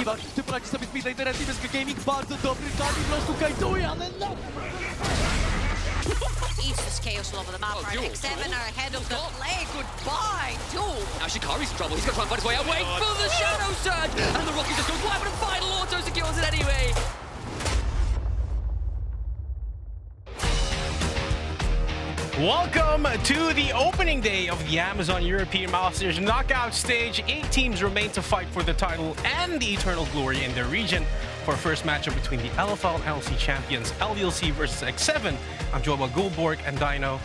wygrywa. Ty poradzi sobie z midlanerem Team Gaming. Bardzo dobry timing, los tu kajtuje, ale no! Eats this chaos all over the map. X7 are ahead of the play. Goodbye, Doom. Now Shikari's in trouble. He's going to try and find his way out. Wait for the Shadow Surge! And the Rocky just goes wide, but a final auto secures it anyway. Welcome to the opening day of the Amazon European Masters knockout stage. 8 teams remain to fight for the title and the eternal glory in their region for a first matchup between the LFL and LC champions, LDLC versus X7. I'm joined by Goldborg and Dino.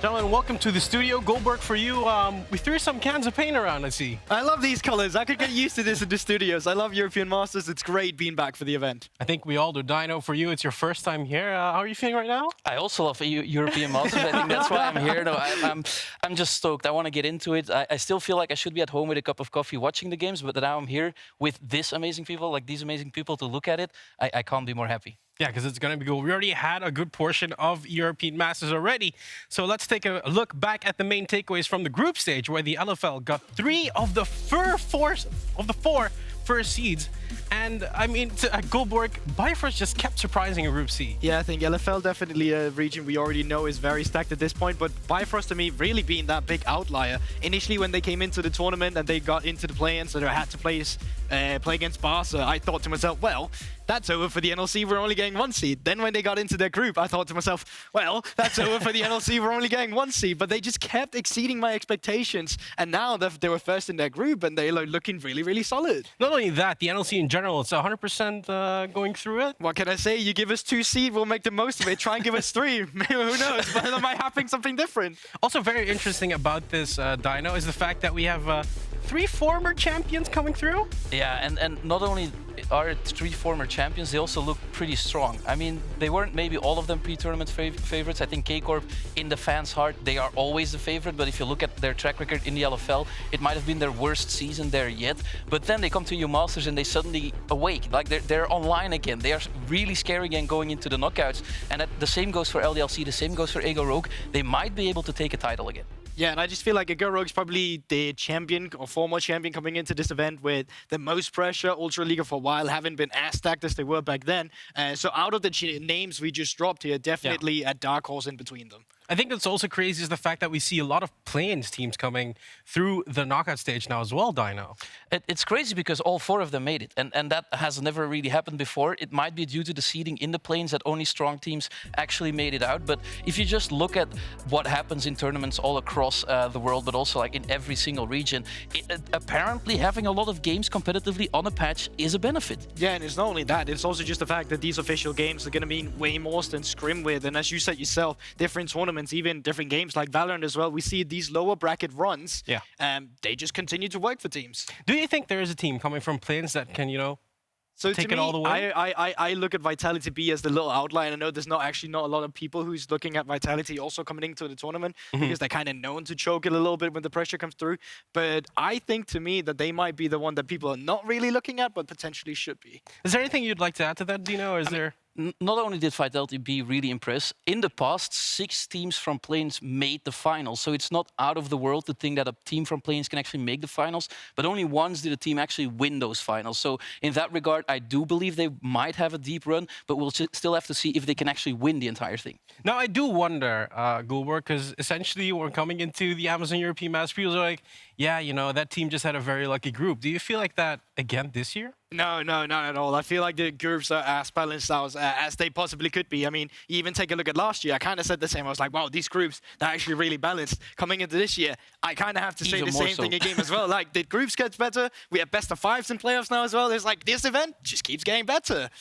Gentlemen, welcome to the studio. Goldberg, for you, we threw some cans of paint around, I see. I love these colors. I could get used to this in the studios. I love European Masters. It's great being back for the event. I think we all do. Dino, for you, it's your first time here. How are you feeling right now? I also love European Masters. I think that's why I'm here. No, I'm just stoked. I want to get into it. I still feel like I should be at home with a cup of coffee watching the games, but now I'm here with these amazing people, like these amazing people to look at it. I can't be more happy. Yeah, because it's going to be good. We already had a good portion of European Masters already. So let's take a look back at the main takeaways from the group stage, where the LFL got 3 of the 4 first seeds. And I mean, Goldborg, Bifrost just kept surprising in Group C. Yeah, I think LFL definitely a region we already know is very stacked at this point, but Bifrost to me really being that big outlier. Initially when they came into the tournament and they got into the play-in, so they had to play against Barca, I thought to myself, well, that's over for the NLC, we're only getting 1 seed. Then when they got into their group, I thought to myself, well, that's over for the NLC, we're only getting 1 seed. But they just kept exceeding my expectations. And now they were first in their group and they're looking really, really solid. Not only that, the NLC in general, it's 100% going through it. What can I say? You give us 2 seed, we'll make the most of it. Try and give us 3. Maybe, who knows? But it might happen something different. Also very interesting about this, Dino, is the fact that we have 3 former champions coming through. Yeah, and not only are it 3 former champions, they also look pretty strong. I mean, they weren't maybe all of them pre-tournament favorites. I think K-Corp, in the fans' heart, they are always the favorite. But if you look at their track record in the LFL, it might have been their worst season there yet. But then they come to EU Masters and they suddenly awake. Like, they're online again. They are really scary again going into the knockouts. And the same goes for LDLC, the same goes for Eika Rogue. They might be able to take a title again. Yeah, and I just feel like Eika Rogue's probably the champion or former champion coming into this event with the most pressure. Ultra League for a while haven't been as stacked as they were back then. So out of the names we just dropped here, definitely a dark horse in between them. I think that's also crazy is the fact that we see a lot of play-ins teams coming through the knockout stage now as well, Dino. It's crazy because all 4 of them made it, and that has never really happened before. It might be due to the seeding in the play-ins that only strong teams actually made it out. But if you just look at what happens in tournaments all across the world, but also like in every single region, apparently having a lot of games competitively on a patch is a benefit. Yeah, and it's not only that, it's also just the fact that these official games are going to mean way more than scrim with. And as you said yourself, different tournaments, even different games like Valorant as well, we see these lower bracket runs. Yeah. They just continue to work for teams. Do you think there is a team coming from play-ins that can, you know, take it all the way? I look at Vitality B as the little outlier. I know there's not a lot of people who's looking at Vitality also coming into the tournament because they're kind of known to choke it a little bit when the pressure comes through. But I think to me that they might be the one that people are not really looking at, but potentially should be. Is there anything you'd like to add to that, Dino? Or is there... Not only did Vitality B really impress, in the past, 6 teams from play-ins made the finals. So it's not out of the world to think that a team from play-ins can actually make the finals, but only once did a team actually win those finals. So in that regard, I do believe they might have a deep run, but we'll still have to see if they can actually win the entire thing. Now, I do wonder, Goldberg, because essentially we're coming into the Amazon European Masters, people are like, yeah, you know, that team just had a very lucky group. Do you feel like that again this year? No, not at all. I feel like the groups are as balanced as they possibly could be. I mean, you even take a look at last year. I kind of said the same. I was like, wow, these groups, they're actually really balanced. Coming into this year, I kind of have to say the same thing again as well. Like, the groups get better. We have best of 5s in playoffs now as well. It's like, this event just keeps getting better.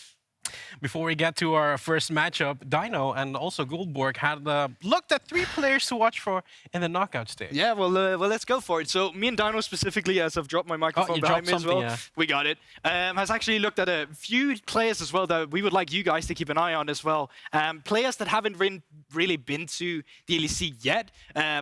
Before we get to our first matchup, Dino and also Goldborg had looked at 3 players to watch for in the knockout stage. Yeah, well, let's go for it. So me and Dino specifically, as I've dropped my microphone behind me as well, we got it, has actually looked at a few players as well that we would like you guys to keep an eye on as well. Players that haven't really been to the LEC yet,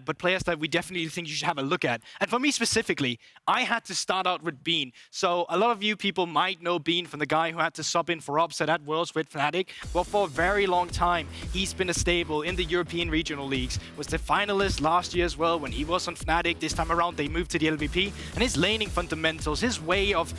but players that we definitely think you should have a look at. And for me specifically, I had to start out with Bean. So a lot of you people might know Bean from the guy who had to sub in for Upset at Worlds with Fnatic, but for a very long time, he's been a staple in the European regional leagues. Was the finalist last year as well when he was on Fnatic. This time around, they moved to the LVP, and his laning fundamentals, his way of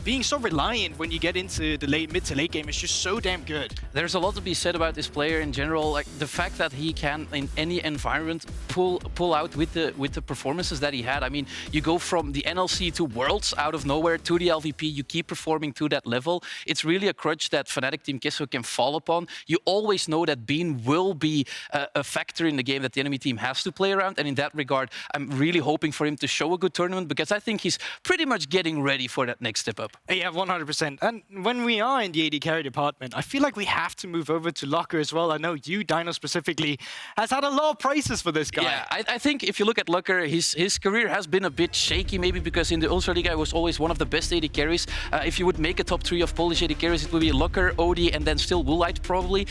being so reliant when you get into the mid to late game is just so damn good. There's a lot to be said about this player in general. Like the fact that he can, in any environment, pull out with the performances that he had. I mean, you go from the NLC to Worlds out of nowhere to the LVP. You keep performing to that level. It's really a crutch that Fnatic Team Kisso can fall upon. You always know that Bean will be a factor in the game that the enemy team has to play around. And in that regard, I'm really hoping for him to show a good tournament because I think he's pretty much getting ready for that next step up. Yeah, 100%. And when we are in the AD carry department, I feel like we have to move over to LCKR as well. I know you, Dino, specifically, has had a lot of praises for this guy. Yeah, I think if you look at FLICKR, his career has been a bit shaky, maybe because in the Ultra League, I was always one of the best AD carries. If you would make a top 3 of Polish AD carries, it would be FLICKR, OD, and then still Woolite probably.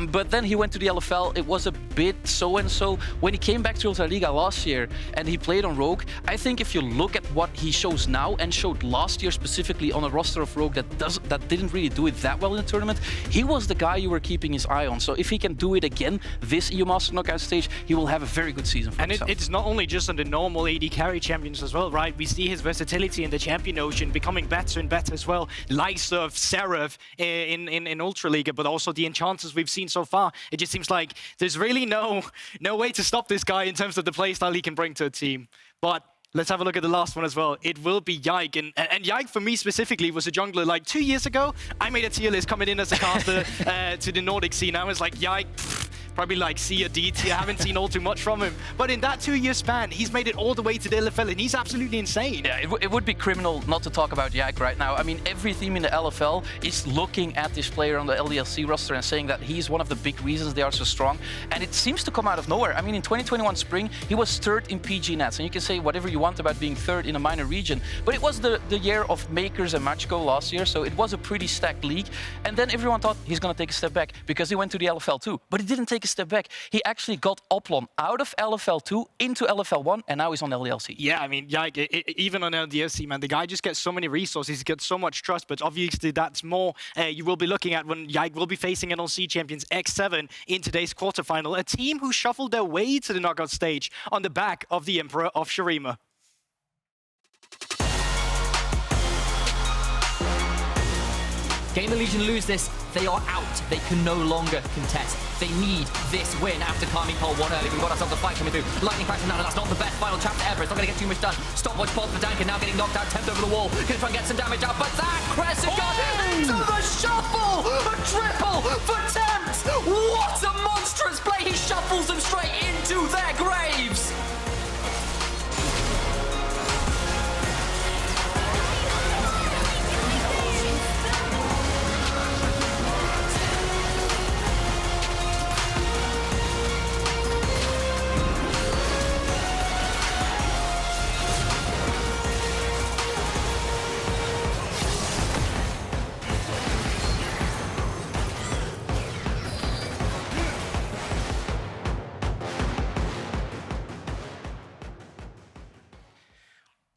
But then he went to the LFL. It was a bit so-and-so. When he came back to Ultra Liga last year and he played on Rogue, I think if you look at what he shows now and showed last year specifically on a roster of Rogue that didn't really do it that well in the tournament, he was the guy you were keeping his eye on. So if he can do it again this EU Master Knockout stage, he will have a very good season for himself. And it's not only just on the normal AD carry champions as well, right? We see his versatility in the Champion Ocean becoming better and better as well. Likes of Seraph in Ultra Liga, but also the enchanters we've seen so far. It just seems like there's really no way to stop this guy in terms of the playstyle he can bring to a team. But let's have a look at the last one as well. It will be Yike. And Yike, for me specifically, was a jungler like 2 years ago. I made a tier list coming in as a caster to the Nordic scene. I was like, Yike, probably like C or D tier. I haven't seen all too much from him. But in that 2-year span, he's made it all the way to the LFL, and he's absolutely insane. Yeah, it would be criminal not to talk about Yike right now. I mean, every team in the LFL is looking at this player on the LDLC roster and saying that he's one of the big reasons they are so strong. And it seems to come out of nowhere. I mean, in 2021 spring, he was 3rd in PG Nats. And you can say whatever you want about being 3rd in a minor region. But it was the year of Makers and Matchgo last year, so it was a pretty stacked league. And then everyone thought he's going to take a step back because he went to the LFL 2. But he didn't take a step back. He actually got Oplon out of LFL 2 into LFL 1, and now he's on LDLC. Yeah, I mean, Yike, even on LDLC, man, the guy just gets so many resources, he gets so much trust, but obviously that's more you will be looking at when Yike will be facing NLC champions X7 in today's quarterfinal, a team who shuffled their way to the knockout stage on the back of the Emperor of Shurima. Game the Legion lose this, they are out. They can no longer contest. They need this win after calming Pole 1 early. We've got ourselves a fight coming through. Lightning crash from Nata, that's not the best final chapter ever. It's not going to get too much done. Stopwatch pod for Dankin, now getting knocked out. Tempt over the wall. Going to try and get some damage out, but that Crescent gun into the shuffle! A triple for Tempt! What a monstrous play! He shuffles them straight into their graves!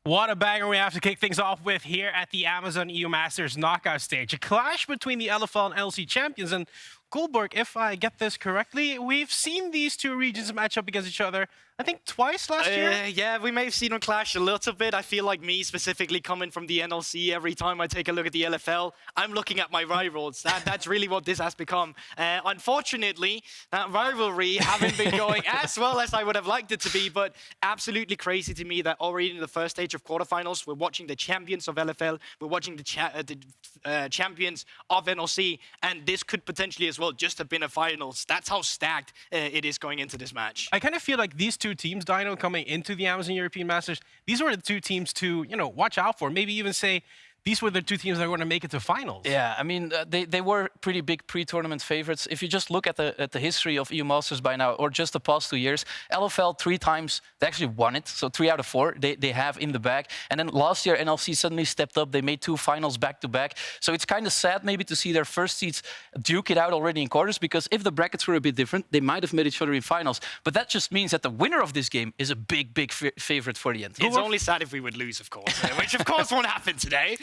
What a banger we have to kick things off with here at the Amazon EU Masters knockout stage. A clash between the LFL and LC champions. And Goldberg, if I get this correctly, we've seen these two regions match up against each other, I think twice last year? Yeah, we may have seen them clash a little bit. I feel like me specifically coming from the NLC, every time I take a look at the LFL, I'm looking at my rivals. That's really what this has become. Unfortunately, that rivalry haven't been going as well as I would have liked it to be, but absolutely crazy to me that already in the first stage of quarterfinals, we're watching the champions of LFL, we're watching the champions of NLC, and this could potentially as well just have been a finals. That's how stacked it is going into this match. I kind of feel like these two teams, Dino, coming into the Amazon European Masters, these were the two teams to, watch out for. Maybe even say these were the two teams that were going to make it to finals. Yeah, I mean, they were pretty big pre-tournament favorites. If you just look at the history of EU Masters by now, or just the past 2 years, LFL 3 times, they actually won it. So 3 out of 4 they have in the bag. And then last year, NLC suddenly stepped up. They made 2 finals back-to-back. So it's kind of sad maybe to see their first seeds duke it out already in quarters, because if the brackets were a bit different, they might have met each other in finals. But that just means that the winner of this game is a big favorite for the end. It's only sad if we would lose, of course, which of course won't happen today.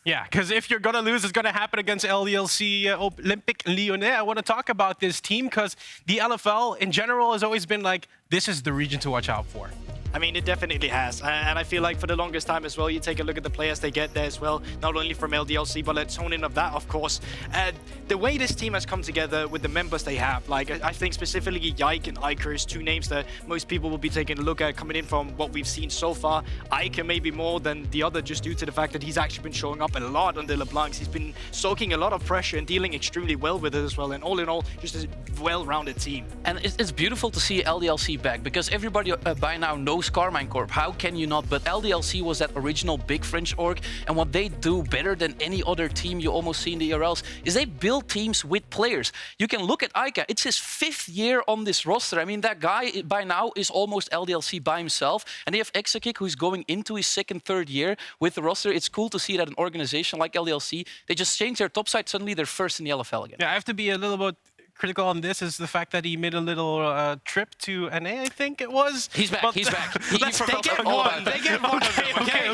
Yeah, because if you're going to lose, it's going to happen against LDLC Olympique Lyonnais. I want to talk about this team because the LFL in general has always been like, this is the region to watch out for. I mean, it definitely has. And I feel like for the longest time as well, you take a look at the players they get there as well, not only from LDLC, but let's hone in of that, of course. The way this team has come together with the members they have, like I think specifically Yike and Eika is two names that most people will be taking a look at coming in from what we've seen so far. Eika maybe more than the other just due to the fact that he's actually been showing up a lot on the LeBlancs. He's been soaking a lot of pressure and dealing extremely well with it as well. And all in all, just a well-rounded team. And it's beautiful to see LDLC back because everybody by now knows Carmine Corp. How can you not? But LDLC was that original big French org, and what they do better than any other team you almost see in the ERLs is they build teams with players. You can look at Eika. It's his 5th year on this roster. I mean, that guy by now is almost LDLC by himself, and they have Exakick who's going into his 2nd, 3rd year with the roster. It's cool to see that an organization like LDLC, they just changed their top side. Suddenly they're first in the LFL again. Yeah, I have to be a little bit critical on this is the fact that he made a little trip to NA, I think it was. He's back, he's back. They get one.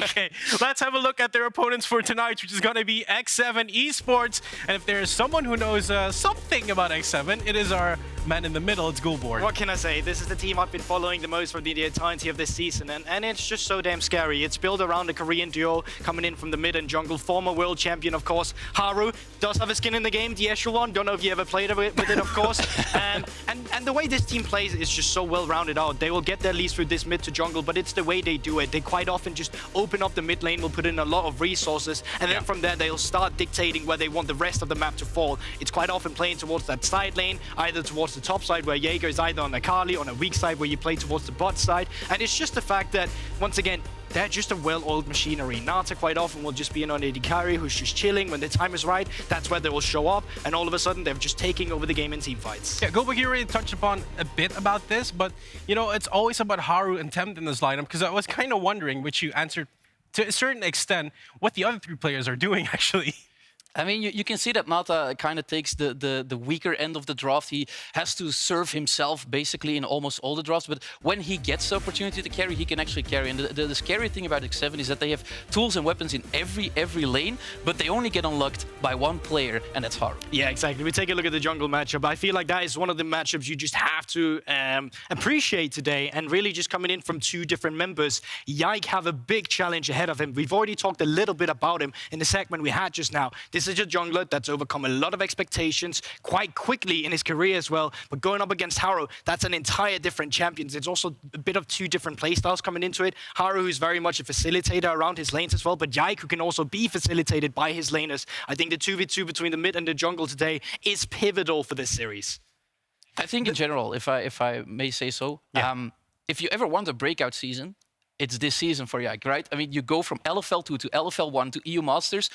Okay. Let's have a look at their opponents for tonight, which is going to be X7 Esports. And if there's someone who knows something about X7, it is our man in the middle, it's Gulborg. What can I say? This is the team I've been following the most for the entirety of this season, and it's just so damn scary. It's built around a Korean duo coming in from the mid and jungle, former world champion, of course. Haru does have a skin in the game, the Echelon. Don't know if you ever played with it, of course. And the way this team plays is just so well rounded out. They will get their leads through this mid to jungle, but it's the way they do it. They quite often just open up the mid lane, will put in a lot of resources, and then from there they'll start dictating where they want the rest of the map to fall. It's quite often playing towards that side lane, either towards the top side where Jaeger is either on a Kali, on a weak side where you play towards the bot side. And it's just the fact that, once again, they're just a well-oiled machinery. Nata quite often will just be an on-AD carry who's just chilling. When the time is right, that's where they will show up, and all of a sudden they're just taking over the game in team fights. Yeah, Gulborg, you already touched upon a bit about this, but you know, it's always about Haru and Tempt in this lineup, because I was kind of wondering, which you answered to a certain extent, what the other 3 players are doing actually. I mean, you can see that Nata kind of takes the weaker end of the draft. He has to serve himself basically in almost all the drafts, but when he gets the opportunity to carry, he can actually carry. And the scary thing about X7 is that they have tools and weapons in every lane, but they only get unlocked by one player, and that's Haru. Yeah, exactly. We take a look at the jungle matchup. I feel like that is one of the matchups you just have to appreciate today, and really just coming in from 2 different members. Yike have a big challenge ahead of him. We've already talked a little bit about him in the segment we had just now. This is a jungler that's overcome a lot of expectations quite quickly in his career as well. But going up against Haru, that's an entire different champion. It's also a bit of 2 different playstyles coming into it. Haru, who's very much a facilitator around his lanes as well, but Yike, who can also be facilitated by his laners. I think the 2v2 between the mid and the jungle today is pivotal for this series. I think in general, if I may say so, if you ever want a breakout season, it's this season for Yike, right? I mean, you go from LFL2 to LFL1 to EU Masters,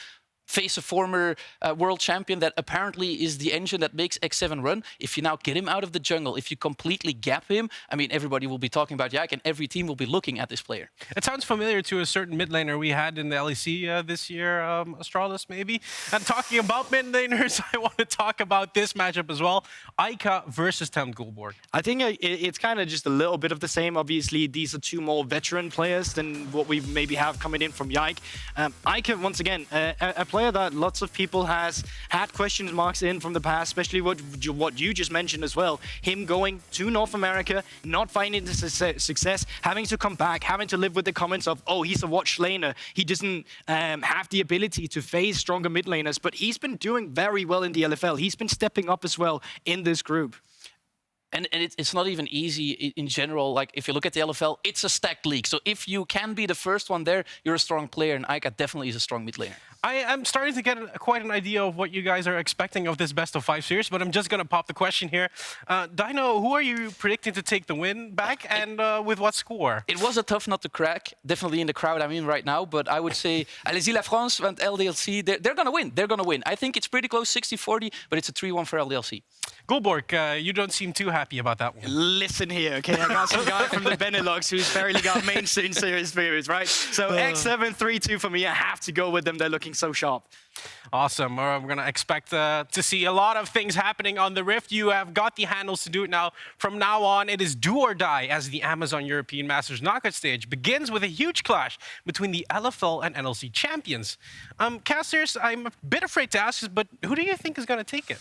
face a former world champion that apparently is the engine that makes X7 run. If you now get him out of the jungle, if you completely gap him, I mean, everybody will be talking about Yike and every team will be looking at this player. It sounds familiar to a certain mid laner we had in the LEC this year, Astralis maybe. And talking about mid laners, I want to talk about this matchup as well. Eika versus Tempt, Gulborg. I think it's kind of just a little bit of the same. Obviously, these are 2 more veteran players than what we maybe have coming in from Yike. Eika, once again, a player that lots of people has had question marks in from the past, especially what you just mentioned as well. Him going to North America, not finding the success, having to come back, having to live with the comments of, oh, he's a watch laner. He doesn't have the ability to face stronger mid laners, but he's been doing very well in the LFL. He's been stepping up as well in this group. And it's not even easy in general. Like, if you look at the LFL, it's a stacked league. So if you can be the first one there, you're a strong player, and Eika definitely is a strong mid laner. I am starting to get quite an idea of what you guys are expecting of this best of 5 series, but I'm just going to pop the question here. Dino, who are you predicting to take the win back, and with what score? It was a tough nut to crack, definitely in the crowd I'm in right now, but I would say Allez-y la France and LDLC, they're going to win. They're going to win. I think it's pretty close, 60-40, but it's a 3-1 for LDLC. Gulborg, you don't seem too happy about that one. Listen here, okay? I got some guy from the Benelux who's barely got mainstream series experience, right? So X7 3-2 for me. I have to go with them. They're looking so sharp. Awesome. We're going to expect to see a lot of things happening on the Rift. You have got the handles to do it now. From now on, it is do or die as the Amazon European Masters knockout stage begins with a huge clash between the LFL and NLC champions. Casters, I'm a bit afraid to ask this, but who do you think is going to take it?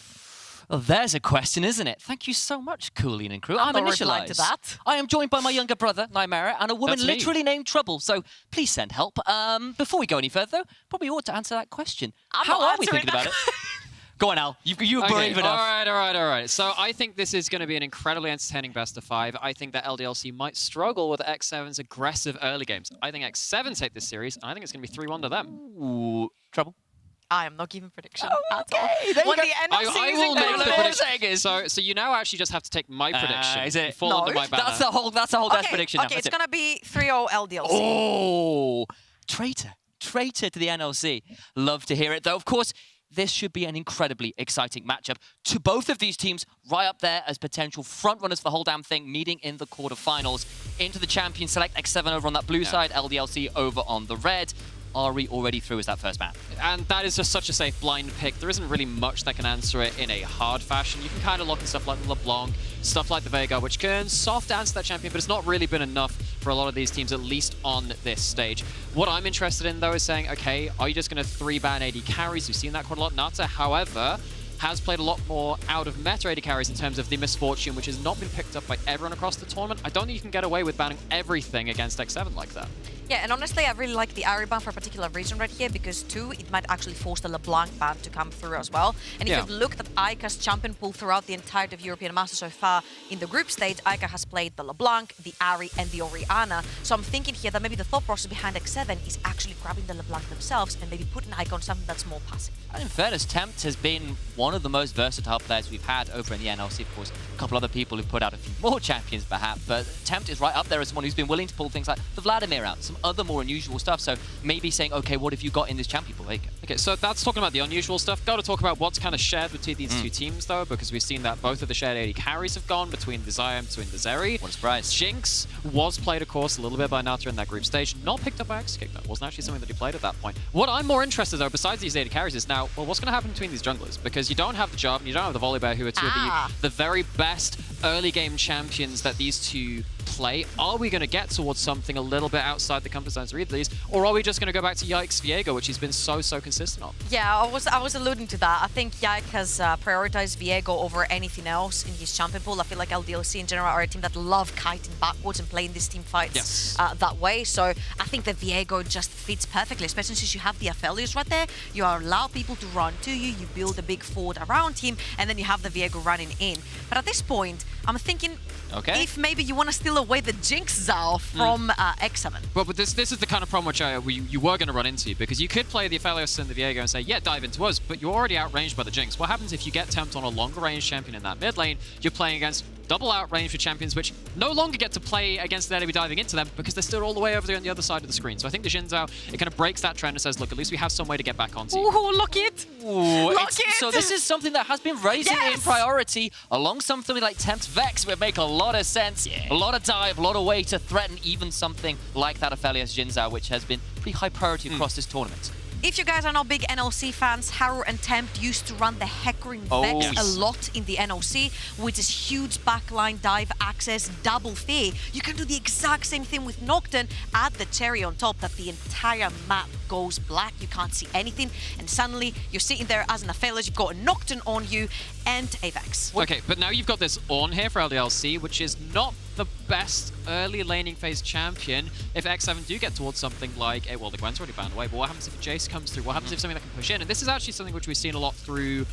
Well, there's a question, isn't it? Thank you so much, Coolien and crew. I'm not replying initialized. to that. I am joined by my younger brother, Nightmare, and a woman That's me. literally named Trouble. So please send help. Before we go any further, though, probably ought to answer that question. How not are we thinking answering about it? Go on, Al. You were Okay, brave enough. all right. So I think this is going to be an incredibly entertaining best of 5. I think that LDLC might struggle with X7's aggressive early games. I think X7 take this series, and I think it's going to be 3-1 to them. Ooh, Trouble. I am not giving prediction Oh, at all. okay, there you When go. the NLC I is will make the incredible. prediction. So you now actually just have to take my prediction. Is it? and fall No. under my banner. That's the whole guy's prediction. now. Okay, That's it's it. gonna be 3-0 LDLC. Oh, traitor to the NLC. Love to hear it, though. Of course, this should be an incredibly exciting matchup. To both of these teams, right up there as potential frontrunners for the whole damn thing, meeting in the quarterfinals. Into the champion select, X7 over on that blue side, LDLC over on the red. Ari already through as that first man. And that is just such a safe blind pick. There isn't really much that can answer it in a hard fashion. You can kind of look at stuff like the LeBlanc, stuff like the Veigar, which can soft answer that champion, but it's not really been enough for a lot of these teams, at least on this stage. What I'm interested in, though, is saying, okay, are you just going to 3-ban AD carries? We've seen that quite a lot. Nata, however, has played a lot more out of meta AD carries in terms of the misfortune, which has not been picked up by everyone across the tournament. I don't think you can get away with banning everything against X7 like that. Yeah, and honestly, I really like the Ari ban for a particular reason right here, because 2, it might actually force the LeBlanc ban to come through as well. And if Yeah. you've looked at Eika's champion pool throughout the entirety of European Masters so far, in the group stage, Eika has played the LeBlanc, the Ari, and the Orianna. So I'm thinking here that maybe the thought process behind X7 is actually grabbing the LeBlanc themselves and maybe putting Eika on something that's more passive. And in fairness, Tempt has been one of the most versatile players we've had over in the NLC. Of course, a couple other people who've put out a few more champions, perhaps, but Tempt is right up there as someone who's been willing to pull things like the Vladimir out, some other more unusual stuff. So maybe saying, okay, what have you got in this champion pool? Eika? Okay, so that's talking about the unusual stuff. Got to talk about what's kind of shared between these two teams, though, because we've seen that both of the shared AD carries have gone between the Zhao and between the Zeri. What a surprise. Jinx was played, of course, a little bit by Nata in that group stage. Not picked up by Exakick, though. Wasn't actually something that he played at that point. What I'm more interested, though, besides these AD carries, is now, well, what's going to happen between these junglers? Because you don't have the Job and you don't have the Volibear, who are two of the very best early game champions that these two play. Are we going to get towards something a little bit outside the comfort zones of either of these, or are we just going to go back to Yike's Viego, which he's been so consistent on? Yeah, I was alluding to that. I think Yike has prioritized Viego over anything else in his champion pool. I feel like LDLC in general are a team that love kiting backwards and playing these team fights that way. So I think that Viego just fits perfectly, especially since you have the Aphelios right there. You allow people to run to you, you build a big fort around him, and then you have the Viego running in. But at this point, I'm thinking if maybe you want to steal away the Jinx Zhao from X7. Well, but this is the kind of problem which you were going to run into, because you could play the Aphelios and the Viego and say, yeah, dive into us, but you're already outranged by the Jinx. What happens if you get Tempt on a longer range champion in that mid lane? You're playing against double outrange for champions, which no longer get to play against the enemy diving into them because they're still all the way over there on the other side of the screen. So I think the Xin Zhao, it kind of breaks that trend and says, look, at least we have some way to get back onto you. Ooh, look it! So this is something that has been raising in priority along something like Tempt Vex, would make a lot of sense. A lot of dive, a lot of way to threaten even something like that Aphelios Xin Zhao, which has been pretty high priority across this tournament. If you guys are not big NLC fans, Haru and Tempt used to run the Heckering Vex a lot in the NLC, which is huge backline dive access, double fear. You can do the exact same thing with Nocturne, add the cherry on top that the entire map goes black, you can't see anything, and suddenly you're sitting there as an Aphelios, you've got a Nocturne on you, and a Vex. Okay, but now you've got this Ornn here for LDLC, which is not the best early laning phase champion. If X7 do get towards something like, well, the Gwen's already banned away, but what happens if a Jace comes through? What happens if something that can push in? And this is actually something which we've seen a lot through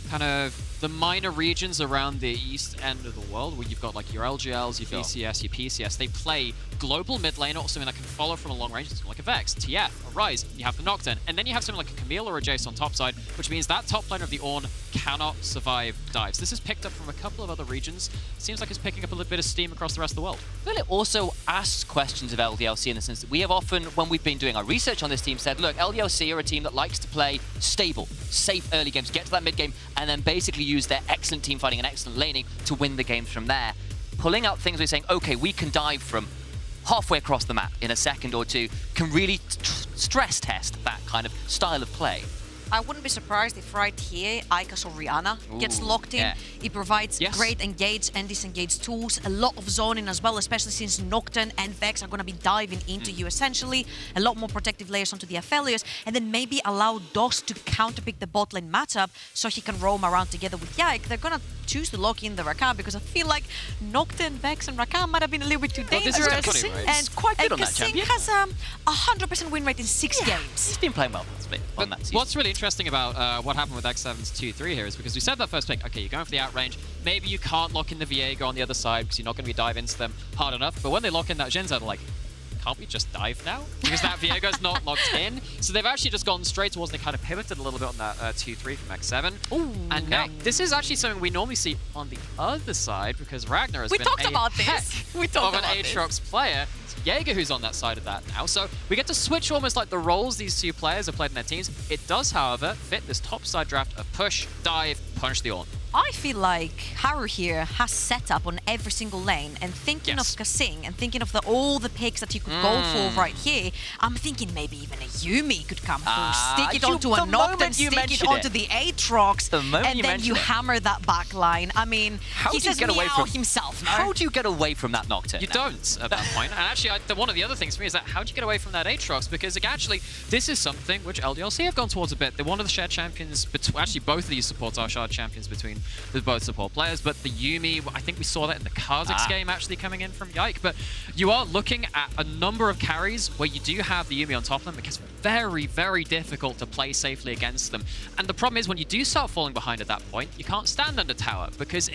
kind of the minor regions around the east end of the world, where you've got like your LGLs, your BCS, your PCS. They play global mid lane, or something that can follow from a long range, something like a Vex, TF, a Ryze, you have the Nocturne, and then you have something like a Camille or a Jace on top side, which means that top laner of the Ornn cannot survive dives. This is picked up from a couple of other regions. Seems like it's picking up a little bit of steam across the rest of the world. Well, also asks questions of LDLC in the sense that we have often, when we've been doing our research on this team, said, look, LDLC are a team that likes to play stable, safe early games, get to that mid game, and then basically use their excellent team fighting and excellent laning to win the games from there. Pulling out things we're saying, okay, we can dive from halfway across the map in a second or two, can really stress test that kind of style of play. I wouldn't be surprised if right here, Eika or Rihanna gets locked in. It provides great engage and disengage tools, a lot of zoning as well, especially since Nocturne and Vex are going to be diving into you essentially. A lot more protective layers onto the Aphelios, and then maybe allow DOS to counterpick the bot lane matchup so he can roam around together with Yike. They're going to choose to lock in the Rakan because I feel like Nocturne, Vex, and Rakan might have been a little bit too dangerous. And quite good on that Kasing champion. has a 100% win rate in 6 games. He's been playing well on that season. What's really interesting about what happened with X7's 2-3 here is because we said that first pick, okay, you're going for the outrange. Maybe you can't lock in the Veigar on the other side because you're not going to be dive into them hard enough. But when they lock in that Jinx, they're like, can't we just dive now? Because that Veigar's not locked in. So they've actually just gone straight towards and they kind of pivoted a little bit on that 2-3 from X7. Ooh, and now this is actually something we normally see on the other side because Ragner has been talked a about heck this. of an Aatrox player. It's Jaeger who's on that side of that now. So we get to switch almost like the roles these two players have played in their teams. It does, however, fit this top side draft of push, dive, punch the Ornn. I feel like Haru here has set up on every single lane, and thinking of Kasing and thinking of all the picks that he could go for right here, I'm thinking maybe even a Yuumi could come through, stick it onto a Nocturne, stick it onto the Aatrox, and then you hammer that back line. I mean, he says meow himself, no? How do you get away from that Nocturne? You don't at that point. And actually, one of the other things for me is that how do you get away from that Aatrox? Because actually, this is something which LDLC have gone towards a bit. They're one of the shared champions, actually both of these supports are shared champions between both support players, but the Yuumi, I think we saw that in the Kha'Zix game actually coming in from Yike, but you are looking at a number of carries where you do have the Yuumi on top of them. It gets very, very difficult to play safely against them. And the problem is when you do start falling behind at that point, you can't stand under tower because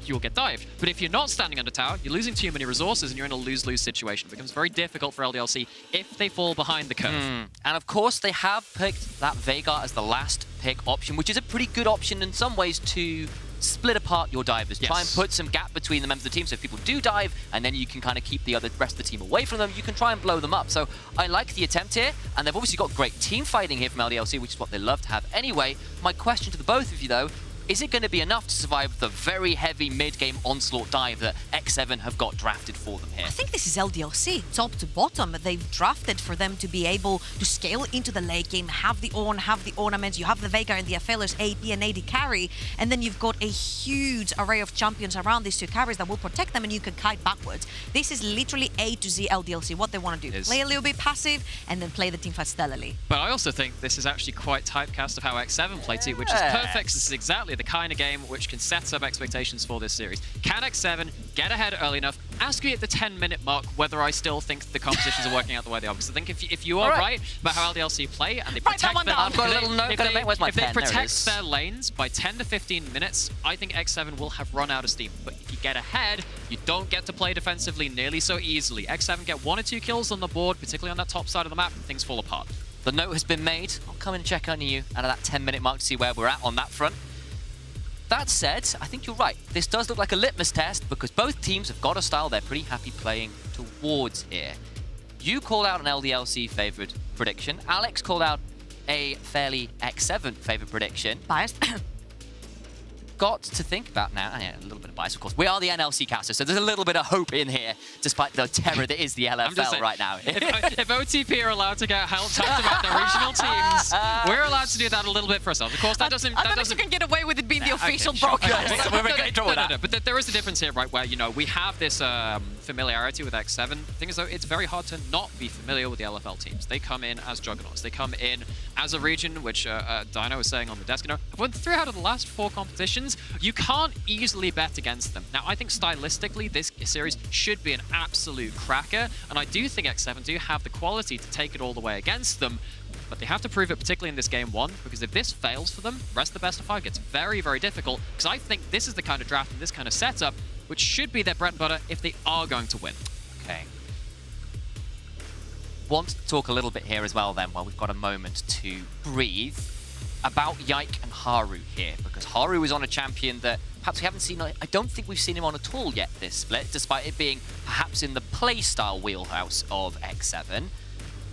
you'll get dived. But if you're not standing under tower, you're losing too many resources and you're in a lose-lose situation. It becomes very difficult for LDLC if they fall behind the curve. And of course, they have picked that Veigar as the last pick option, which is a pretty good option in some ways to split apart your divers. Try and put some gap between the members of the team so if people do dive and then you can kind of keep the rest of the team away from them, you can try and blow them up. So I like the attempt here, and they've obviously got great team fighting here from LDLC, which is what they love to have anyway. My question to the both of you though, is it going to be enough to survive the very heavy mid-game onslaught dive that X7 have got drafted for them here? I think this is LDLC, top to bottom. They've drafted for them to be able to scale into the late game, have the Ornn, have the ornaments, you have the Veigar and the Aphelios AP and AD carry, and then you've got a huge array of champions around these two carries that will protect them and you can kite backwards. This is literally A to Z LDLC, what they want to do. Play a little bit passive and then play the teamfight steadily. But I also think this is actually quite typecast of how X7 play too, which is perfect. This is exactly the kind of game which can set up expectations for this series. Can X7 get ahead early enough? Ask me at the 10-minute mark whether I still think the compositions are working out the way they are. Because I think if you are right about how LDLC play and they protect their lanes by 10 to 15 minutes, I think X7 will have run out of steam. But if you get ahead, you don't get to play defensively nearly so easily. X7 get 1 or 2 kills on the board, particularly on that top side of the map, and things fall apart. The note has been made. I'll come and check on you at that 10-minute mark to see where we're at on that front. That said, I think you're right. This does look like a litmus test because both teams have got a style they're pretty happy playing towards here. You called out an LDLC favorite prediction. Alex called out a fairly X7 favorite prediction. Biased. Got to think about now, and a little bit of bias, of course. We are the NLC casters, so there's a little bit of hope in here, despite the terror that is the LFL right now. If OTP are allowed to get talked about their regional teams, we're allowed to do that a little bit for ourselves. Of course, that doesn't. I don't think you can get away with it being the official broadcast. We're getting trouble with that. But there is a difference here, right? Where we have this familiarity with X7. The thing is, though, it's very hard to not be familiar with the LFL teams. They come in as juggernauts. They come in as a region, which Dino was saying on the desk. I've went through out of the last 4 competitions. You can't easily bet against them. Now, I think stylistically, this series should be an absolute cracker, and I do think X7 do have the quality to take it all the way against them, but they have to prove it, particularly in this game 1, because if this fails for them, the rest of the best of 5 gets very, very difficult, because I think this is the kind of draft and this kind of setup which should be their bread and butter if they are going to win. Okay. Want to talk a little bit here as well then, while we've got a moment to breathe. about Yike and Haru here, because Haru is on a champion that perhaps we haven't seen, I don't think we've seen him on at all yet this split, despite it being perhaps in the playstyle wheelhouse of X7.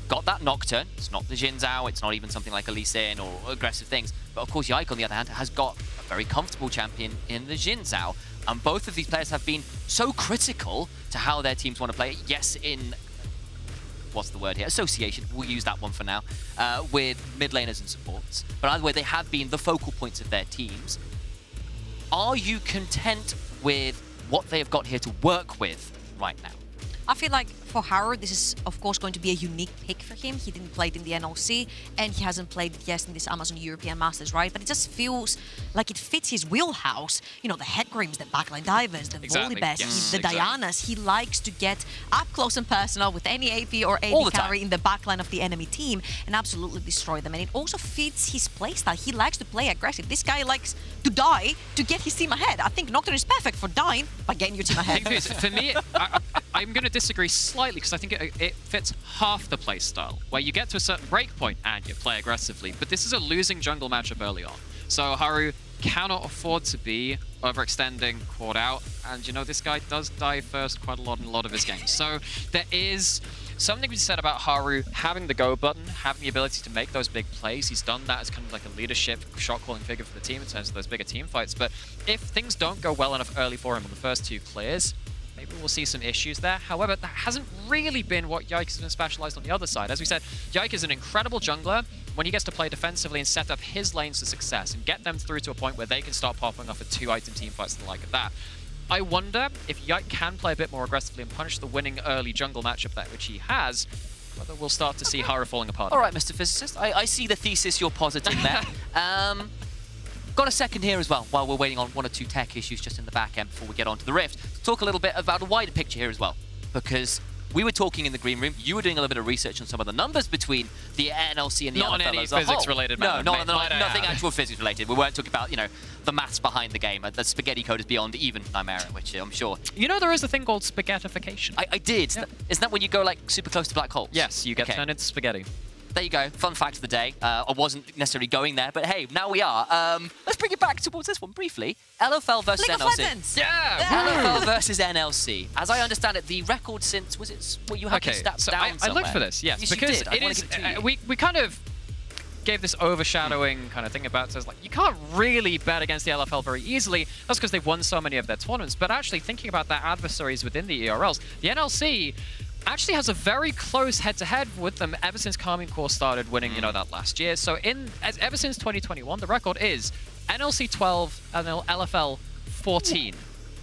Got that Nocturne, it's not the Zhao, it's not even something like a Lee Sin or aggressive things, but of course Yike on the other hand has got a very comfortable champion in the Zhao, and both of these players have been so critical to how their teams want to play. Yes, in what's the word here? Association, we'll use that one for now, with mid laners and supports. But either way, they have been the focal points of their teams. Are you content with what they have got here to work with right now? I feel like for Haru, this is of course going to be a unique pick for him. He didn't play it in the NLC, and he hasn't played it yet in this Amazon European Masters, right? But it just feels like it fits his wheelhouse. You know, the headgrims, the backline divers, the volleybest, the Dianas. He likes to get up close and personal with any AP or AD carry in the backline of the enemy team and absolutely destroy them. And it also fits his playstyle. He likes to play aggressive. This guy likes to die to get his team ahead. I think Nocturne is perfect for dying by getting your team ahead. For me, I'm going to disagree slightly because I think it fits half the play style, where you get to a certain breakpoint and you play aggressively, but this is a losing jungle matchup early on. So Haru cannot afford to be overextending quad out, and you know, this guy does die first quite a lot in a lot of his games. So there is something to be said about Haru having the go button, having the ability to make those big plays. He's done that as kind of like a leadership, shot-calling figure for the team in terms of those bigger team fights. But if things don't go well enough early for him on the first two clears, maybe we'll see some issues there. However, that hasn't really been what Yike has been specialized on the other side. As we said, Yike is an incredible jungler when he gets to play defensively and set up his lanes to success and get them through to a point where they can start popping off a 2-item team fights and the like of that. I wonder if Yike can play a bit more aggressively and punish the winning early jungle matchup that which he has, whether we'll start to see Haru falling apart. All right, Mr. Physicist, I see the thesis you're positing there. Got a second here as well, while we're waiting on one or two tech issues just in the back end before we get onto the Rift, to talk a little bit about a wider picture here as well. Because we were talking in the green room, you were doing a little bit of research on some of the numbers between the NLC and the Not LFL any as a whole. physics-related matter. No, nothing actual physics-related. We weren't talking about, you know, the maths behind the game. The spaghetti code is beyond even Chimera, which I'm sure... You know there is a thing called spaghettification. I did. Yep. Isn't that when you go, like, super close to black holes? Yes, you get turned into spaghetti. There you go. Fun fact of the day. I wasn't necessarily going there, but hey, now we are. Let's bring it back towards this one briefly. LFL versus NLC. LFL versus NLC. As I understand it, the record since, was it, well, you have the stats so down I looked for this, yes, because it is, we kind of gave this overshadowing kind of thing about, says like, you can't really bet against the LFL very easily. That's because they've won so many of their tournaments. But actually thinking about their adversaries within the ERLs, the NLC actually has a very close head-to-head with them ever since Karmine Corps started winning, you know, that last year. So ever since 2021, the record is NLC 12 and LFL 14.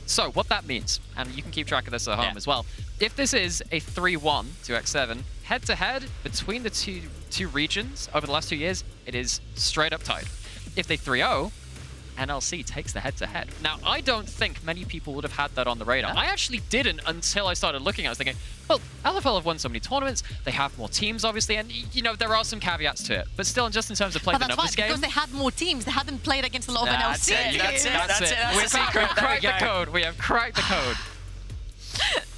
So what that means, and you can keep track of this at home as well, if this is a 3-1 to X7, head-to-head between the two regions over the last 2 years, it is straight up tied. If they 3-0, NLC takes the head-to-head. Now, I don't think many people would have had that on the radar. I actually didn't until I started looking. I was thinking, well, LFL have won so many tournaments, they have more teams, obviously, and, you know, there are some caveats to it. But still, just in terms of playing the numbers game... because they had more teams, they hadn't played against a lot of NLC. That's it. We've cracked the code. We have cracked the code.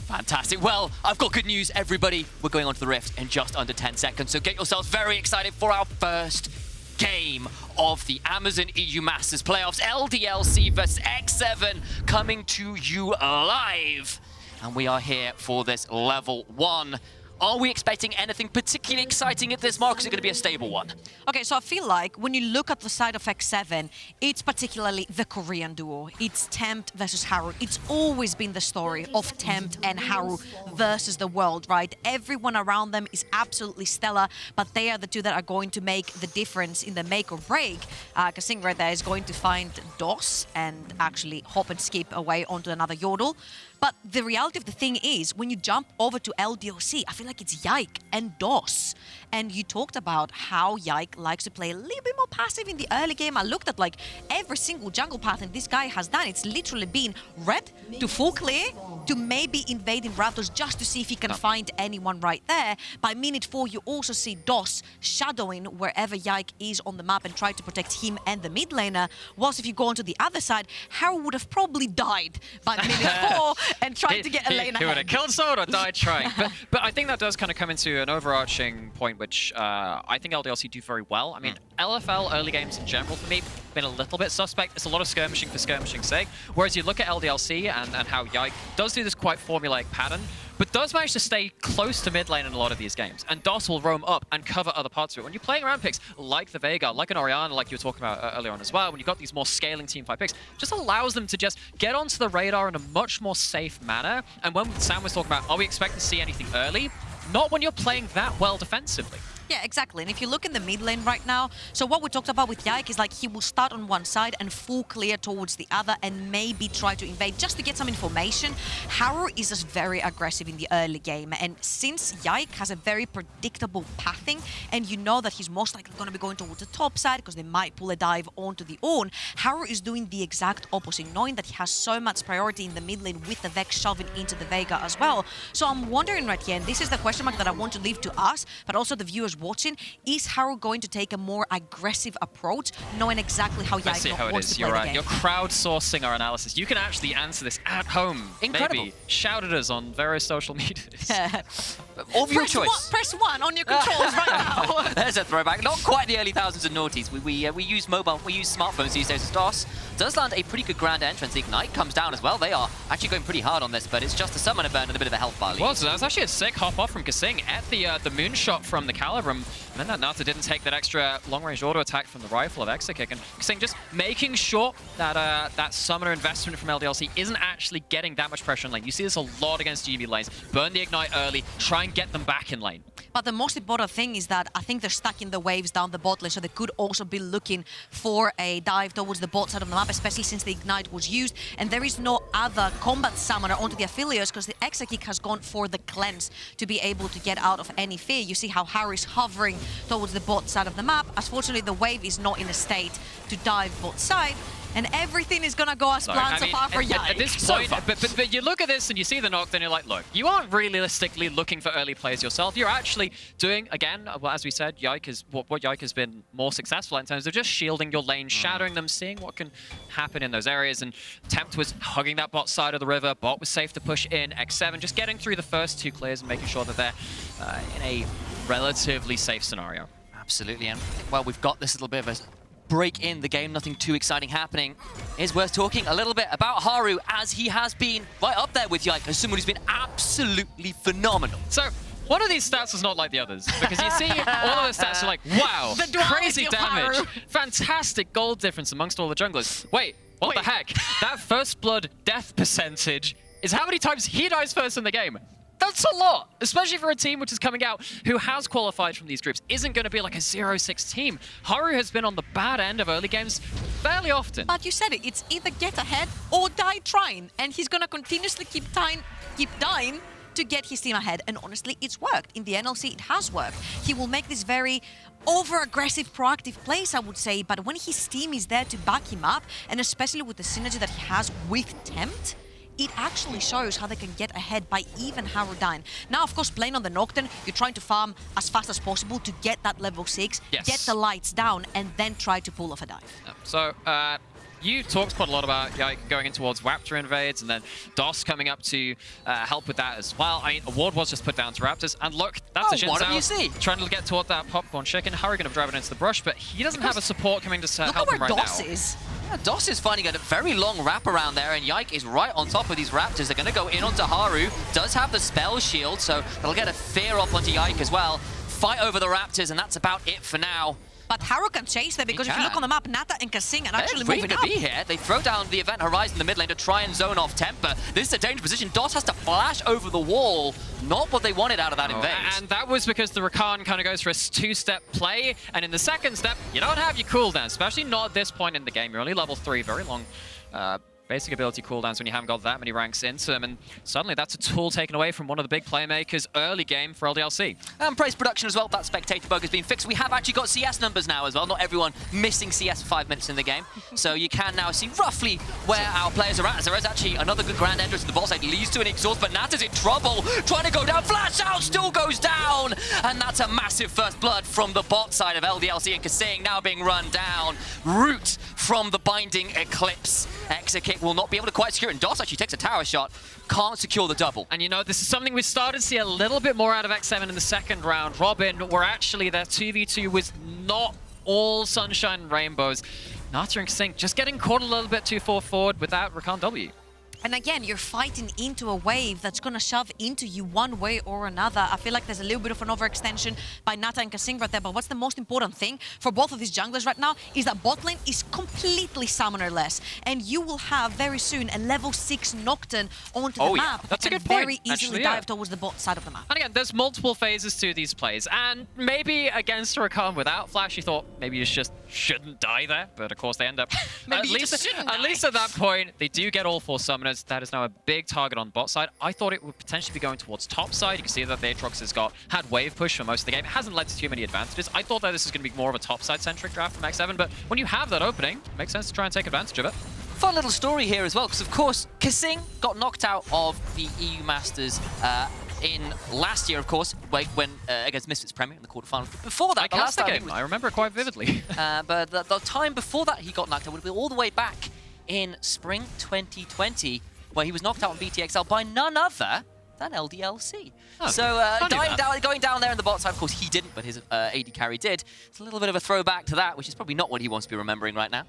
Fantastic. Well, I've got good news, everybody. We're going on to the Rift in just under 10 seconds, so get yourselves very excited for our first game of the Amazon EU Masters Playoffs, LDLC versus X7, coming to you live. And we are here for this level 1. Are we expecting anything particularly exciting at this mark? Is it going to be a stable one? Okay, so I feel like when you look at the side of X7, it's particularly the Korean duo. It's Tempt versus Haru. It's always been the story of Tempt and Haru versus the world, right? Everyone around them is absolutely stellar, but they are the two that are going to make the difference in the make or break. Kasing right there is going to find DOS and actually hop and skip away onto another Yodel. But the reality of the thing is, when you jump over to LDLC, I feel like it's Yike and DOS. And you talked about how Yike likes to play a little bit more passive in the early game. I looked at like every single jungle path and this guy has done. It's literally been red to full clear to maybe invading Raptors just to see if he can find anyone right there. By minute 4, you also see DOS shadowing wherever Yike is on the map and try to protect him and the mid laner. Whilst if you go onto the other side, Haru would have probably died by minute 4 and tried to get a lane He would have ahead. killed someone or died trying. But I think that does kind of come into an overarching point, which I think LDLC do very well. I mean, LFL early games in general for me been a little bit suspect. It's a lot of skirmishing for skirmishing's sake. Whereas you look at LDLC and how Yike does do this quite formulaic pattern, but does manage to stay close to mid lane in a lot of these games. And DOS will roam up and cover other parts of it. When you're playing around picks like the Veigar, like an Ornn, like you were talking about earlier on as well, when you've got these more scaling teamfight picks, just allows them to just get onto the radar in a much more safe manner. And when Sam was talking about, are we expecting to see anything early? Not when you're playing that well defensively. Yeah, exactly. And if you look in the mid lane right now, so what we talked about with Yike is like he will start on one side and full clear towards the other and maybe try to invade just to get some information. Haru is just very aggressive in the early game. And since Yike has a very predictable pathing and you know that he's most likely going to be going towards the top side because they might pull a dive onto the Ornn, Haru is doing the exact opposite, knowing that he has so much priority in the mid lane with the Vex shoving into the Veigar as well. So I'm wondering right here, and this is the question mark that I want to leave to us, but also the viewers watching, is Haru going to take a more aggressive approach, knowing exactly how Let's see Yike how it wants is. to You're play the right. game? You're crowdsourcing our analysis. You can actually answer this at home. Incredible. Maybe shout at us on various social medias. Of your choice. Press one on your controls right now. There's a throwback. Not quite the early thousands of noughties. We use mobile, we use smartphones these days as DOS. Does land a pretty good grand entrance. Ignite comes down as well. They are actually going pretty hard on this, but it's just a summoner burn and a bit of a health bar lead. Well, so that was actually a sick hop off from Kasing at the moonshot from the Calibrum. And then that Nata didn't take that extra long-range auto attack from the rifle of Exakick. And Kasing just making sure that that summoner investment from LDLC isn't actually getting that much pressure in lane. You see this a lot against Yuumi lanes. Burn the Ignite early, try and get them back in lane. But the most important thing is that I think they're stuck in the waves down the bot lane, so they could also be looking for a dive towards the bot side of the map, especially since the Ignite was used. And there is no other combat summoner onto the Aphelios because the Exakick has gone for the cleanse to be able to get out of any fear. You see how Haru is hovering towards the bot side of the map. Unfortunately, the wave is not in a state to dive bot side. And everything is going to go as planned so far for Yike. At this point, but you look at this and you see the Nocturne and you're like, look, you aren't realistically looking for early plays yourself. You're actually doing, again, well, as we said, Yike is what Yike has been more successful in terms of just shielding your lane, shadowing them, seeing what can happen in those areas. And Tempt was hugging that bot side of the river. Bot was safe to push in. X7 just getting through the first two clears and making sure that they're in a relatively safe scenario. Absolutely, and well, we've got this little bit of a break in the game, nothing too exciting happening. It's worth talking a little bit about Haru, as he has been right up there with Yike as someone who's been absolutely phenomenal. So, one of these stats is not like the others, because you see all of the stats are like, wow, crazy damage, fantastic gold difference amongst all the junglers. Wait, what the heck? That first blood death percentage is how many times he dies first in the game. That's a lot, especially for a team which is coming out who has qualified from these groups. Isn't going to be like a 0-6 team. Haru has been on the bad end of early games fairly often. But you said it, it's either get ahead or die trying. And he's going to continuously keep dying to get his team ahead. And honestly, it's worked. In the NLC, it has worked. He will make this very over-aggressive, proactive plays, I would say. But when his team is there to back him up, and especially with the synergy that he has with Tempt, it actually shows how they can get ahead by even Haru dying. Now, of course, playing on the Nocturne, you're trying to farm as fast as possible to get that level 6, get the lights down, and then try to pull off a dive. So, you talked quite a lot about Yike going in towards Raptor invades, and then DOS coming up to help with that as well. I mean, a ward was just put down to Raptors, and look, that's a Jin what do you see? trying to get toward that popcorn chicken. Haru going to drive it into the brush, but he doesn't have a support coming to help him right now. Look at where DOS is. Yeah, DOS is finding a very long wrap around there, and Yike is right on top of these Raptors. They're going to go in onto Haru. Does have the spell shield, so they'll get a fear up onto Yike as well. Fight over the Raptors, and that's about it for now. But Haru can chase them because if you look on the map, Nata and Kasing are actually moving up. To be here. They throw down the Event Horizon in the mid lane to try and zone off Tempt. This is a dangerous position. DOS has to flash over the wall. Not what they wanted out of that invade. And that was because the Rakan kind of goes for a two-step play. And in the second step, you don't have your cooldown, especially not at this point in the game. You're only level 3, very long basic ability cooldowns when you haven't got that many ranks into them, and suddenly that's a tool taken away from one of the big playmakers early game for LDLC. And praise production as well. That spectator bug has been fixed. We have actually got CS numbers now as well. Not everyone missing CS for 5 minutes in the game. So you can now see roughly where our players are at. As there is actually another good grand entrance to the bot side. Leads to an exhaust, but Nata's in trouble. Trying to go down. Flash out, still goes down. And that's a massive first blood from the bot side of LDLC, and Kasing now being run down. Root from the Binding Eclipse. Exakick will not be able to quite secure it, and DOS actually takes a tower shot, can't secure the double. And you know, this is something we started to see a little bit more out of X7 in the second round. Robin, where actually their 2v2 was not all sunshine and rainbows. Nata and Kasing just getting caught a little bit too far forward without Rakan W. And again, you're fighting into a wave that's going to shove into you one way or another. I feel like there's a little bit of an overextension by Nata and Kasing right there. But what's the most important thing for both of these junglers right now is that bot lane is completely summoner-less. And you will have very soon a level 6 Nocturne onto the map. That's a good very point, easily actually, dive towards the bot side of the map. And again, there's multiple phases to these plays. And maybe against Rakan without Flash, you thought maybe you just shouldn't die there. But of course, they end up... at least at that point, they do get all 4 summoners. That is now a big target on bot side. I thought it would potentially be going towards top side. You can see that the Aatrox has had wave push for most of the game. It hasn't led to too many advantages. I thought that this is going to be more of a top side centric draft from X7, but when you have that opening, it makes sense to try and take advantage of it. Fun little story here as well, because of course, Kasing got knocked out of the EU Masters in last year, of course, when against Misfits Premier in the quarterfinals. But before that, the last time I remember it quite vividly. But the time before that he got knocked out would have been all the way back in spring 2020, where he was knocked out on BTXL by none other than LDLC. Oh, so going down there in the bot side, of course he didn't, but his AD carry did. It's a little bit of a throwback to that, which is probably not what he wants to be remembering right now.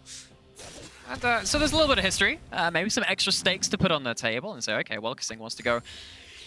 And, so there's a little bit of history, maybe some extra stakes to put on the table and say, okay, well, Kasing wants to go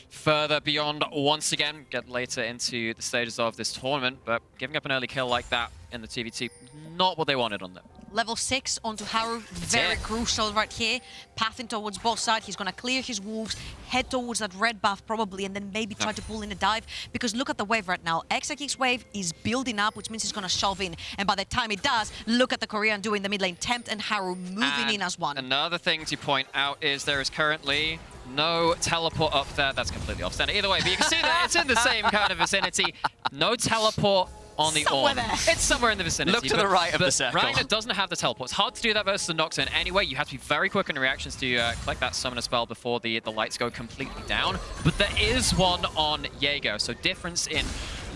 further beyond once again, get later into the stages of this tournament, but giving up an early kill like that in the TVT, not what they wanted on them. Level 6 onto Haru, very crucial right here. Pathing towards both sides, he's going to clear his wolves, head towards that red buff probably, and then maybe try to pull in a dive. Because look at the wave right now. Exakick's wave is building up, which means he's going to shove in. And by the time it does, look at the Korean doing the mid lane. Tempt and Haru moving in as one. Another thing to point out is there is currently no teleport up there. That's completely off center. Either way, but you can see that it's in the same kind of vicinity. No teleport on the Ornn. It's somewhere in the vicinity. Look to the right of the circle. Ragner doesn't have the teleport. It's hard to do that versus the Nocturne anyway. You have to be very quick in reactions to collect that summoner spell before the lights go completely down. But there is one on Jaeger, so difference in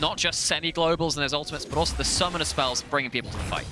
not just semi-globals and those ultimates, but also the summoner spells bringing people to the fight.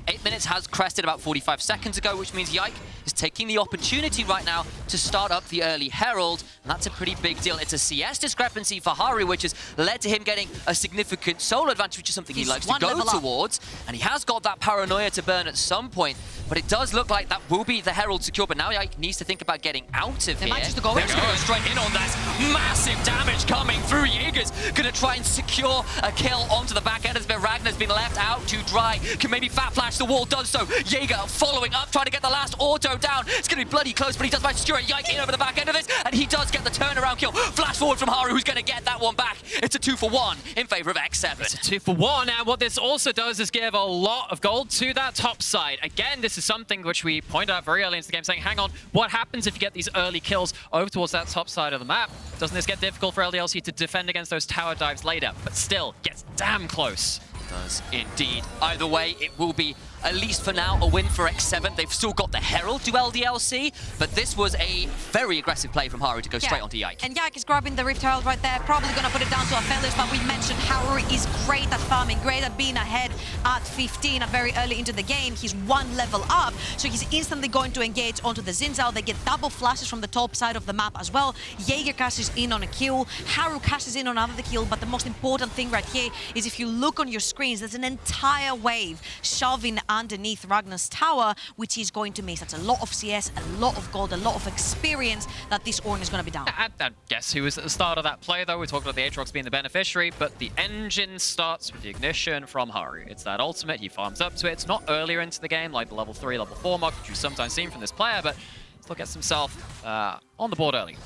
8 minutes has crested about 45 seconds ago, which means Yike is taking the opportunity right now to start up the early Herald, and that's a pretty big deal. It's a CS discrepancy for Haru, which has led to him getting a significant solo advantage, which is something he likes to go towards, and he has got that paranoia to burn at some point, but it does look like that will be the Herald secure, but now Yike needs to think about getting out of here. Might just go straight in on that. Massive damage coming through. Jaeger's going to try and secure a kill onto the back end of this, but Ragnar's been left out to dry. Can maybe fat flash the wall, does so. Jaeger following up, trying to get the last auto down. It's going to be bloody close, but he does manage to secure it. Yike in over the back end of this, and he does get the turnaround kill. Flash forward from Haru, who's going to get that one back. It's a 2-for-1 in favor of X7. It's a 2-for-1, and what this also does is give a lot of gold to that top side. Again, this is something which we pointed out very early into the game, saying, hang on, what happens if you get these early kills over towards that top side of the map? Doesn't this get difficult for LDLC to defend against those tower dives later? But still, gets damn close. Does indeed. Either way, it will be, at least for now, a win for X7. They've still got the Herald to LDLC, but this was a very aggressive play from Haru to go straight onto Yike. And Yike is grabbing the Rift Herald right there, probably going to put it down to Aphelios, but we mentioned Haru is great at farming, great at being ahead at 15 very early into the game. He's 1 level up, so he's instantly going to engage onto the Xin Zhao. They get double flashes from the top side of the map as well. Jaeger cashes in on a kill, Haru cashes in on another kill, but the most important thing right here is if you look on your screens, there's an entire wave shoving underneath Ragnar's tower, which he's going to miss. That's a lot of CS, a lot of gold, a lot of experience that this Ornn is going to be down. And guess who was at the start of that play, though? We talked about the Aatrox being the beneficiary, but the engine starts with the ignition from Haru. It's that ultimate, he farms up to it. It's not earlier into the game, like the level 3, level 4 mark, which you've sometimes seen from this player, but still gets himself on the board early.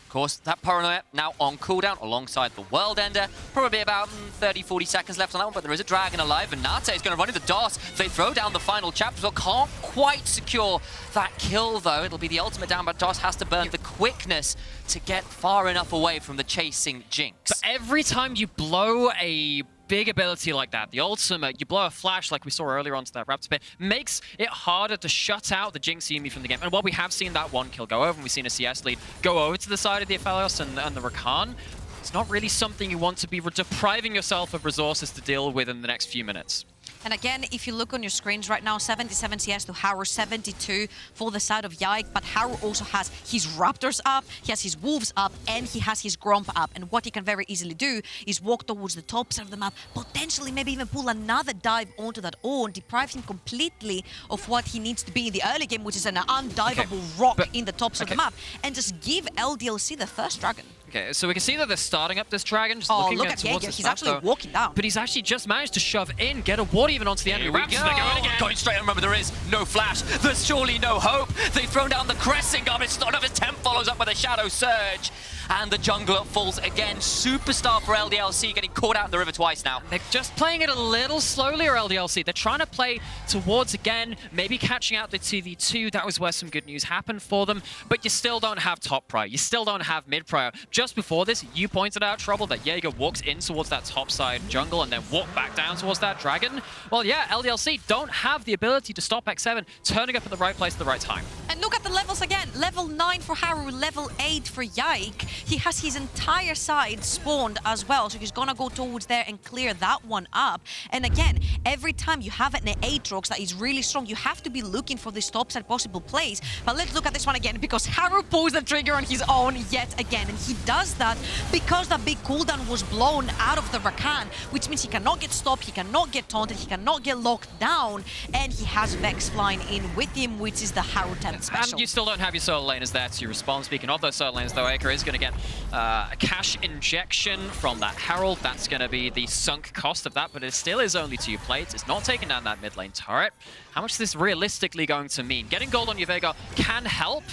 Of course, that paranoia now on cooldown alongside the World Ender. Probably about 30-40 seconds left on that one, but there is a dragon alive, and Nata is going to run into DOS. They throw down the final chapter, but can't quite secure that kill, though. It'll be the ultimate down, but DOS has to burn the quickness to get far enough away from the chasing Jinx. But every time you blow a big ability like that, the ultimate, you blow a flash like we saw earlier onto that Raptor Pit, makes it harder to shut out the Jinx Yuumi from the game. And while we have seen that one kill go over, and we've seen a CS lead go over to the side of the Aphelios and the Rakan, it's not really something you want to be depriving yourself of resources to deal with in the next few minutes. And again, if you look on your screens right now, 77 CS to Haru, 72 for the side of Yike, but Haru also has his Raptors up, he has his Wolves up, and he has his Gromp up. And what he can very easily do is walk towards the top side of the map, potentially maybe even pull another dive onto that Ornn, deprive him completely of what he needs to be in the early game, which is an undiveable rock in the top side of the map, and just give LDLC the first dragon. Okay, so we can see that they're starting up this dragon, just Oh, looking look at at towards Jaeger. the He's map, actually though. walking down. But he's actually just managed to shove in, get a ward even onto the enemy Raptors. They're going again. Going straight, and remember, there is no flash. There's surely no hope. They've thrown down the Kasing, but it's not enough. His Tempt follows up with a Shadow Surge. And the jungler falls again. Superstar for LDLC, getting caught out in the river twice now. They're just playing it a little slowly, or LDLC. They're trying to play towards again, maybe catching out the 2v2. That was where some good news happened for them. But you still don't have top prior. You still don't have mid prior. Just before this, you pointed out, Trouble, that Jaeger walks in towards that top side jungle and then walk back down towards that dragon. Well, yeah, LDLC don't have the ability to stop X7 turning up at the right place at the right time. And look at the levels again. Level 9 for Haru, level 8 for Yike. He has his entire side spawned as well, so he's gonna go towards there and clear that one up. And again, every time you have an Aatrox that is really strong, you have to be looking for this top side possible plays. But let's look at this one again, because Haru pulls the trigger on his own yet again. And he does that because that big cooldown was blown out of the Rakan, which means he cannot get stopped, he cannot get taunted, he cannot get locked down, and he has Vex flying in with him, which is the Haru Tempt special. And you still don't have your solo laners there to respond. Speaking of those solo laners, though, Eika is going to get a cash injection from that Herald. That's going to be the sunk cost of that, but it still is only 2 plates. It's not taking down that mid lane turret. How much is this realistically going to mean? Getting gold on your Veigar can help.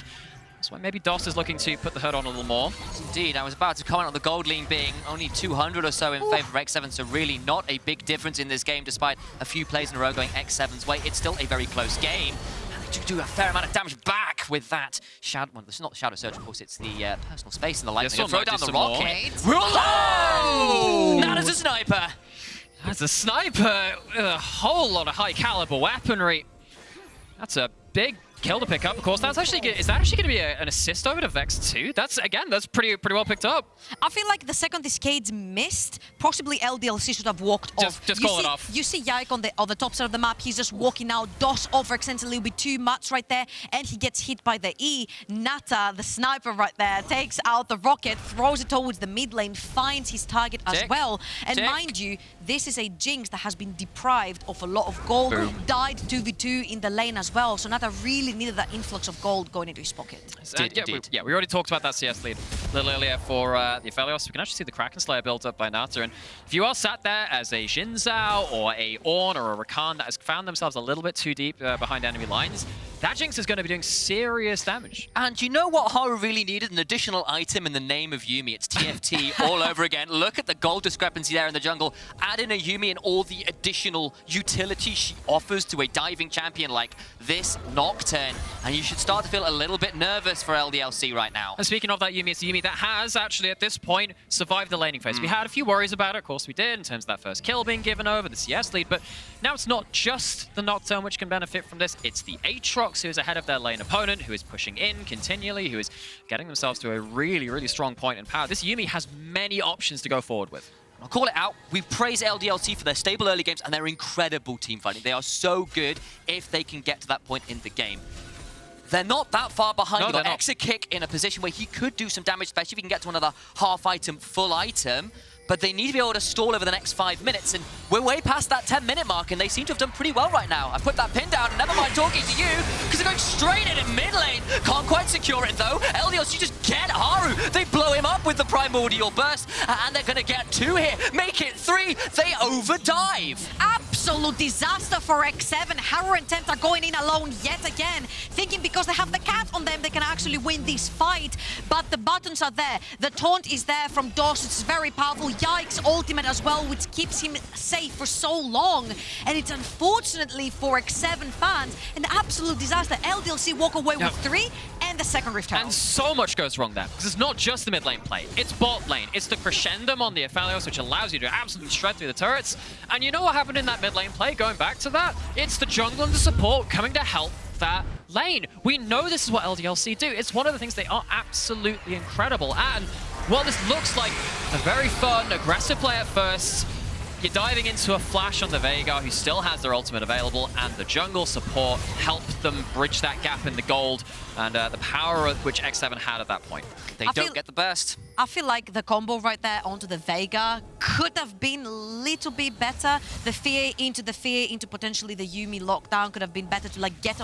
That's why maybe DOS is looking to put the hurt on a little more. Indeed, I was about to comment on the gold lean being only 200 or so in favor of X7, so really not a big difference in this game, despite a few plays in a row going X7's way. It's still a very close game. And they do a fair amount of damage back with that shadow. Well, it's not the Shadow Surge, of course, it's the personal space in the lightning. Throw down the rocket. Roll! Nata's a sniper. That's a sniper. A whole lot of high caliber weaponry. That's a big kill to pick up, of course. That's actually is that actually going to be an assist over to Vex 2? That's pretty well picked up. I feel like the second this Cascades missed, possibly LDLC should have walked off. Just call it off. You see Yike on the top side of the map. He's just walking out. DOS overextends a little bit too much right there, and he gets hit by the E. Nata, the sniper right there, takes out the rocket, throws it towards the mid lane, finds his target as well. And mind you, this is a Jinx that has been deprived of a lot of gold, died 2v2 in the lane as well. So Nata really needed that influx of gold going into his pocket. We already talked about that CS lead a little earlier for the Aphelios. We can actually see the Kraken Slayer built up by Nata. And if you are sat there as a Zhao or a Ornn or a Rakan that has found themselves a little bit too deep behind enemy lines, that Jinx is going to be doing serious damage. And you know what Haru really needed? An additional item in the name of Yuumi. It's TFT all over again. Look at the gold discrepancy there in the jungle. Add in a Yuumi and all the additional utility she offers to a diving champion like this Nocturne, and you should start to feel a little bit nervous for LDLC right now. And speaking of that Yuumi, it's a Yuumi that has actually at this point survived the laning phase. We had a few worries about it, of course we did, in terms of that first kill being given over, the CS lead, but now it's not just the Nocturne which can benefit from this, it's the Aatrox who is ahead of their lane opponent, who is pushing in continually, who is getting themselves to a really, really strong point in power. This Yuumi has many options to go forward with. I'll call it out. We praise LDLC for their stable early games and their incredible team fighting. They are so good if they can get to that point in the game. They're not that far behind. You've got Exakick in a position where he could do some damage, especially if he can get to another half item, full item. But they need to be able to stall over the next 5 minutes, and we're way past that 10-minute mark, and they seem to have done pretty well right now. I put that pin down, and never mind talking to you, because they're going straight in mid lane. Can't quite secure it, though. LDLC just get Haru. They blow him up with the Primordial Burst, and they're going to get 2 here. Make it 3. They overdive. Absolute disaster for X7. Haru and Tempt are going in alone yet again, thinking because they have the cat on them, they can actually win this fight. But the buttons are there. The taunt is there from DOS. It's very powerful. Yike's ultimate as well, which keeps him safe for so long. And it's unfortunately for X7 fans an absolute disaster. LDLC walk away with 3 and the second Rift Herald. And so much goes wrong there, because it's not just the mid lane play, it's bot lane. It's the crescendum on the Aphelios, which allows you to absolutely shred through the turrets. And you know what happened in that mid lane play, going back to that? It's the jungle and the support coming to help that lane. We know this is what LDLC do. It's one of the things they are absolutely incredible. And while this looks like a very fun, aggressive play at first, you're diving into a flash on the Veigar, who still has their ultimate available, and the jungle support helped them bridge that gap in the gold, and the power which X7 had at that point. They don't get the burst. I feel like the combo right there onto the Veigar could have been a little bit better. The fear into potentially the Yuumi lockdown could have been better to like get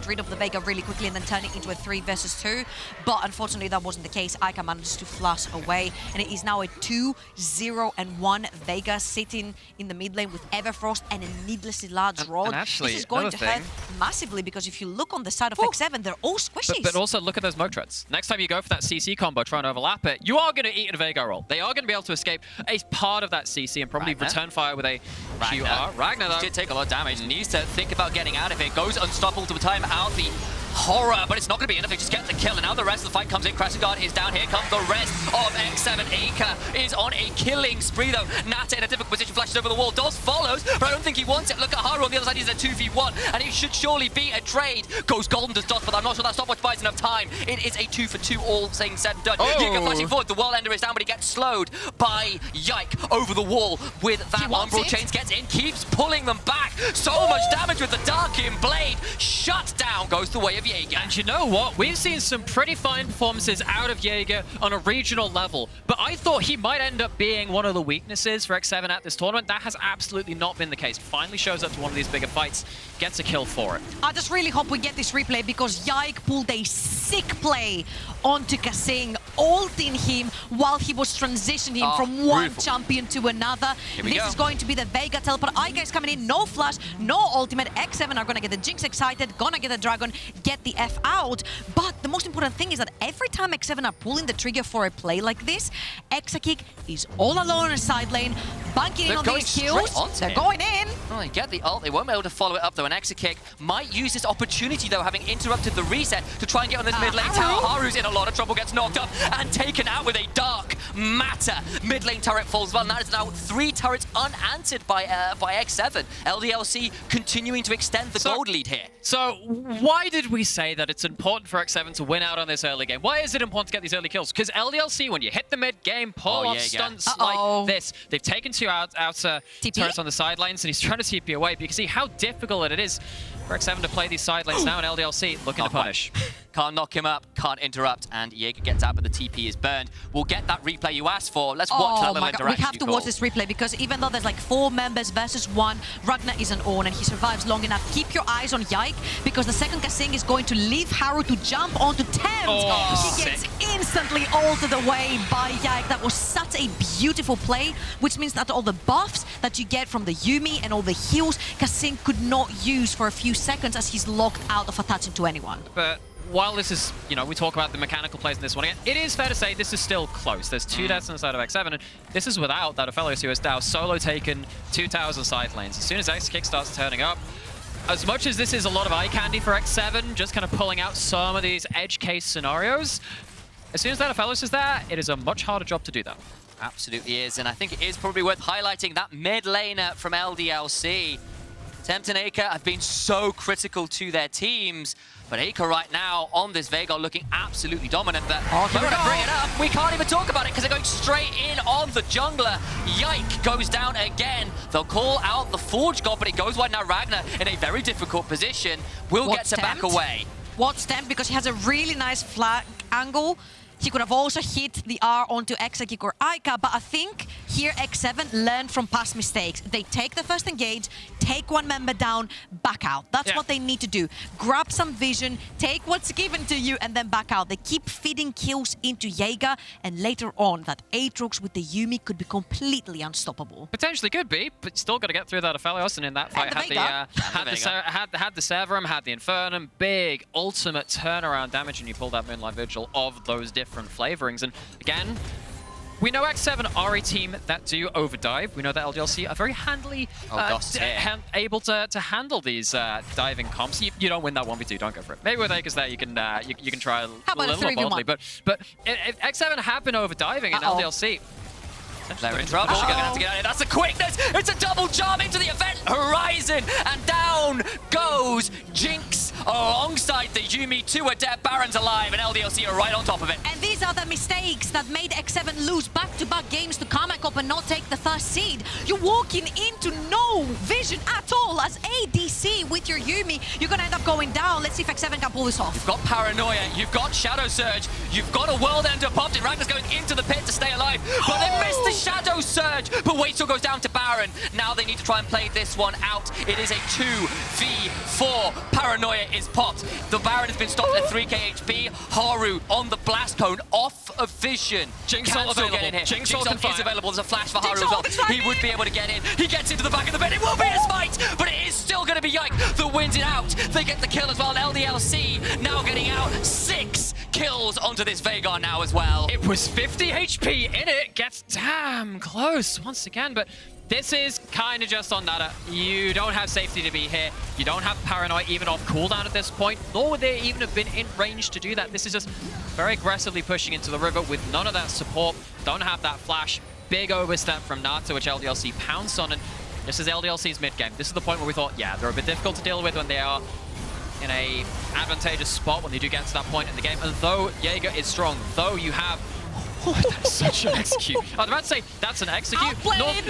rid of the Veigar really quickly and then turn it into a 3 versus 2. But unfortunately, that wasn't the case. Eika managed to flash away, and it is now a 2-0-1 Veigar sitting in the mid lane with Everfrost and a needlessly large rod. And actually, this is going to hurt thing, massively because if you look on the side of X7, they're all squishies. But also look at those Moat Treads. Next time you go for that CC combo, try and overlap it, you are going to eat a Veigar roll. They are going to be able to escape a part of that CC and probably return fire with a QR. Ragner, though, did take a lot of damage. Needs to think about getting out of it. Goes unstoppable to the time out. The horror, but it's not going to be enough to just get the kill. And now the rest of the fight comes in. Kasing is down. Here comes the rest of X7. Eika is on a killing spree, though. Nata in a difficult position, flashes over the wall. Does follows, but I don't think he wants it. Look at Haru on the other side. He's a 2v1, and it should surely be a trade. Goes golden, does dot, but I'm not sure that stopwatch buys enough time. It is a 2-for-2, all saying said and done. Yuumi flashing forward. The wall ender is down, but he gets slowed by Yike over the wall with that umbral chains. Gets in, keeps pulling them back. So much damage with the Darkin Blade. Shut down goes the way of Jaeger. And you know what? We've seen some pretty fine performances out of Jaeger on a regional level, but I thought he might end up being one of the weaknesses for X7 at this tournament. That has absolutely not been the case. Finally shows up to one of these bigger fights, gets a kill for it. I just really hope we get this replay because Yike pulled a sick play onto Kasing, ulting him while he was transitioning from one champion to another. This is going to be the Veigar teleport. Eika is coming in, no flash, no ultimate. X7 are gonna get the Jinx excited, gonna get the Dragon, get the F out. But the most important thing is that every time X7 are pulling the trigger for a play like this, Exakick is all alone in a side lane, banking in on these kills. They're going in. Oh, they get the ult. They won't be able to follow it up, though. And Exakick might use this opportunity, though, having interrupted the reset to try and get on this mid lane tower. Haru's in a lot of trouble, gets knocked up and taken out with a dark matter. Mid lane turret falls well, and that is now 3 turrets unanswered by X7. LDLC continuing to extend the gold lead here. So why did we say that it's important for X7 to win out on this early game? Why is it important to get these early kills? Because LDLC, when you hit the mid game, pull off stunts like this. They've taken 2 outer turrets on the sidelines, and he's trying to TP away. But you can see how difficult it is for X7 to play these side lanes now, and LDLC looking to punish. Can't knock him up, can't interrupt, and Jaeger gets out, but the TP is burned. We'll get that replay you asked for. Let's watch that little interaction. We have to watch this replay because even though there's like 4 members versus 1, Ragnar is an Ornn and he survives long enough. Keep your eyes on Yike because the second Kasing is going to leave Haru to jump onto Tempt. He gets instantly ulted away by Yike. That was such a beautiful play, which means that all the buffs that you get from the Yuumi and all the heals, Kasing could not use for a few seconds as he's locked out of attaching to anyone. But while this is, you know, we talk about the mechanical plays in this one again, it is fair to say this is still close. There's 2 deaths on the side of X7, and this is without that Aphelios, who has now solo taken 2 towers and side lanes. As soon as Exakick starts turning up, as much as this is a lot of eye candy for X7, just kind of pulling out some of these edge case scenarios, as soon as that Aphelios is there, it is a much harder job to do that. Absolutely is, and I think it is probably worth highlighting that mid laner from LDLC. Tempt and Eika have been so critical to their teams, but Eika right now on this Veigar looking absolutely dominant. But we're going to bring it up. We can't even talk about it because they're going straight in on the jungler. Yike goes down again. They'll call out the Forge God, but it goes wide now. Ragnar in a very difficult position. Will get to back away. What's Tempt because he has a really nice flag angle. He could have also hit the R onto Exakick or Eika, but I think here X7 learned from past mistakes. They take the first engage, take 1 member down, back out. That's what they need to do. Grab some vision, take what's given to you, and then back out. They keep feeding kills into Jaeger, and later on, that Aatrox with the Yuumi could be completely unstoppable. Potentially could be, but still got to get through that Aphelios, and in that fight had the Severum, had the Infernum, big ultimate turnaround damage, and you pull that Moonlight Vigil of those different flavorings. And again, we know X7 are a team that do overdive. We know that LDLC are very handily able to handle these diving comps. You don't win that 1v2, don't go for it. Maybe with Eika's there, you can try a little more boldly. But if X7 have been overdiving in LDLC, they're in trouble. Gonna have to get out of here. That's a quickness. It's a double jump into the event horizon, and down goes Jinx alongside the Yuumi. 2 adept Barons alive, and LDLC are right on top of it. And these are the mistakes that made X7 lose back-to-back games to Kamakop and not take the first seed. You're walking into no vision at all as ADC with your Yuumi. You're gonna end up going down. Let's see if X7 can pull this off. You've got Paranoia, you've got Shadow Surge, you've got a World Ender popped in. Ragner's going into the pit to stay alive, but they missed the Shadow Surge. But Wait still goes down to Baron. Now they need to try and play this one out. It is a 2v4. Paranoia is popped. The Baron has been stopped at 3k HP. Haru on the blast cone, off of vision. Jinx ult available. Get in here. Jinx ult ult is available. There's a flash for Jinx Haru as well. ult is fine. He would be able to get in. He gets into the back of the bed. It will be a smite, but it is still going to be Yike that wins it out. They get the kill as well. LDLC now getting out 6 kills onto this Veigar now as well. It was 50 HP in it. Gets damn close once again, but this is kind of just on Nata. You don't have safety to be here. You don't have Paranoia even off cooldown at this point, nor would they even have been in range to do that. This is just very aggressively pushing into the river with none of that support. Don't have that flash. Big overstep from Nata, which LDLC pounced on, and this is LDLC's mid-game. This is the point where we thought, yeah, they're a bit difficult to deal with when they are in a advantageous spot when they do get to that point in the game. And though Jaeger is strong, though you have... Oh, that's such an execute. I was about to say, that's an execute.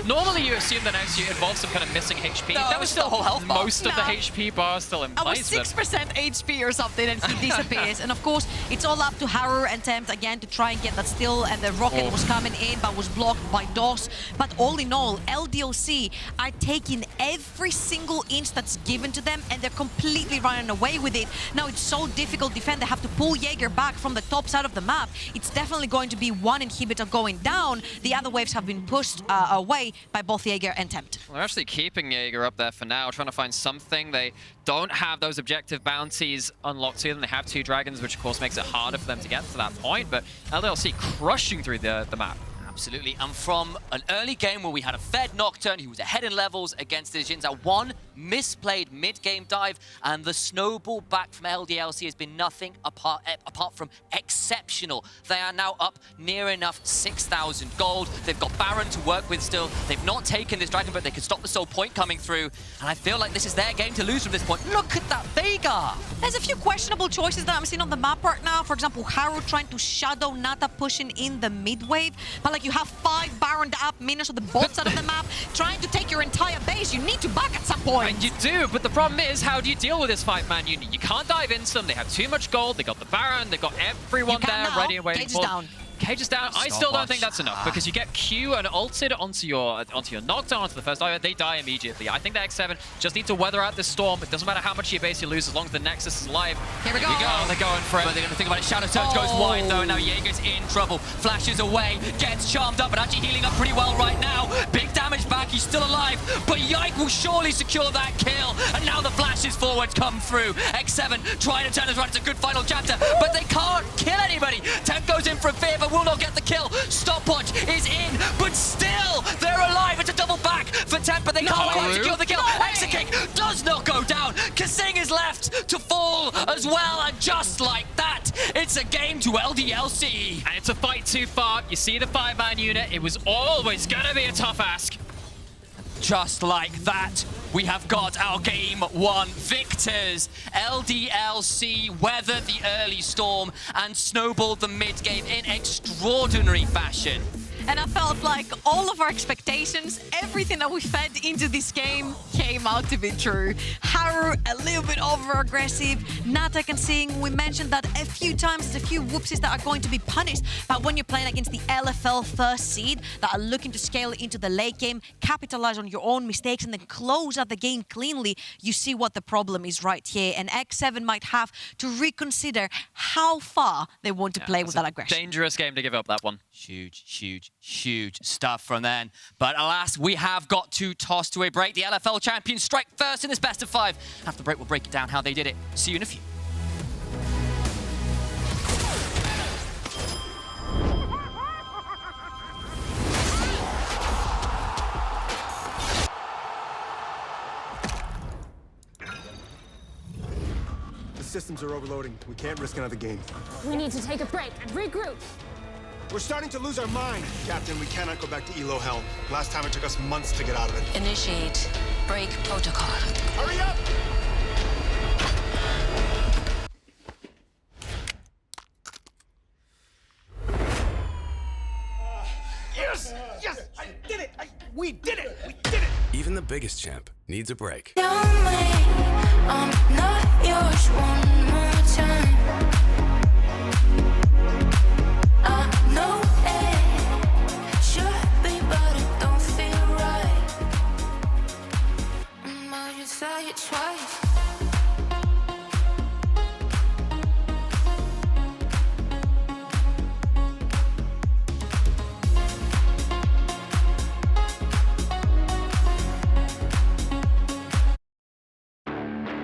Normally you assume that execute involves some kind of missing HP. No, that was still whole health bar. most of the HP bar still in I was place. 6% HP or something and he disappears. And of course, it's all up to Haru and Tempt again to try and get that still. And the rocket was coming in but was blocked by DOS. But all in all, LDLC are taking every single inch that's given to them and they're completely running away with it. Now it's so difficult to defend. They have to pull Jaeger back from the top side of the map. It's definitely going to be one inhibitor going down. The other waves have been pushed away by both Jaeger and Tempt. Well, they're actually keeping Jaeger up there for now, trying to find something. They don't have those objective bounties unlocked to them. They have 2 dragons, which of course makes it harder for them to get to that point, but LDLC crushing through the map. Absolutely, and from an early game where we had a fed Nocturne, he was ahead in levels against his Jins, at one misplayed mid-game dive, and the snowball back from LDLC has been nothing apart from exceptional. They are now up near enough 6,000 gold. They've got Baron to work with still. They've not taken this dragon, but they can stop the soul point coming through, and I feel like this is their game to lose from this point. Look at that Veigar! There's a few questionable choices that I'm seeing on the map right now. For example, Haru trying to shadow Nata pushing in the mid-wave, but like you have 5 Baroned up minions on the bot side of the map trying to take your entire base. You need to back at some point. And you do, but the problem is, how do you deal with this 5-man unit? You can't dive into them. They have too much gold. They got the Baron. They got everyone there ready and waiting Cage for is down. Cage is down. I still don't think that's enough because you get Q and ulted onto your Nocturne, onto the first dive. They die immediately. I think the X7 just need to weather out this storm. It doesn't matter how much of your base you lose as long as the Nexus is alive. Here we go. They're going for it. But they're going to think about it. Shadow Surge goes wide though. Now Jaeger's in trouble. Flashes away. Gets charmed up, but actually healing up pretty well right now. Big damage back. He's still alive. But Yike will surely secure that kill. And now the flashes forward come through. X7 trying to turn this around. It's a good final chapter, but they can't kill anybody. Tempt goes in for a fear, but will not get the kill. Stopwatch is in, but still they're alive. It's a double back for Tempt, but they can't quite secure the kill. Exakick does not go down. Kasing is left to fall as well, and just like that, it's a game to LDLC. And it's a fight too far. You see the 5-man unit. It was always going to be a tough ask. Just like that, we have got our Game 1 victors. LDLC weathered the early storm and snowballed the mid-game in extraordinary fashion. And I felt like all of our expectations, everything that we fed into this game came out to be true. Haru, a little bit over-aggressive. Nata and Kasing, we mentioned that a few times. There's a few whoopsies that are going to be punished. But when you're playing against the LFL first seed that are looking to scale into the late game, capitalize on your own mistakes, and then close out the game cleanly, you see what the problem is right here. And X7 might have to reconsider how far they want to play with that aggression. Dangerous game to give up, that one. Huge stuff from then. But alas, we have got to toss to a break. The LFL champions strike first in this best of 5. After the break, we'll break it down how they did it. See you in a few. The systems are overloading. We can't risk another game. We need to take a break and regroup. We're starting to lose our mind. Captain, we cannot go back to Elo Hell. Last time it took us months to get out of it. Initiate break protocol. Hurry up! Yes! Yes! I did it! We did it! We did it! Even the biggest champ needs a break. I'm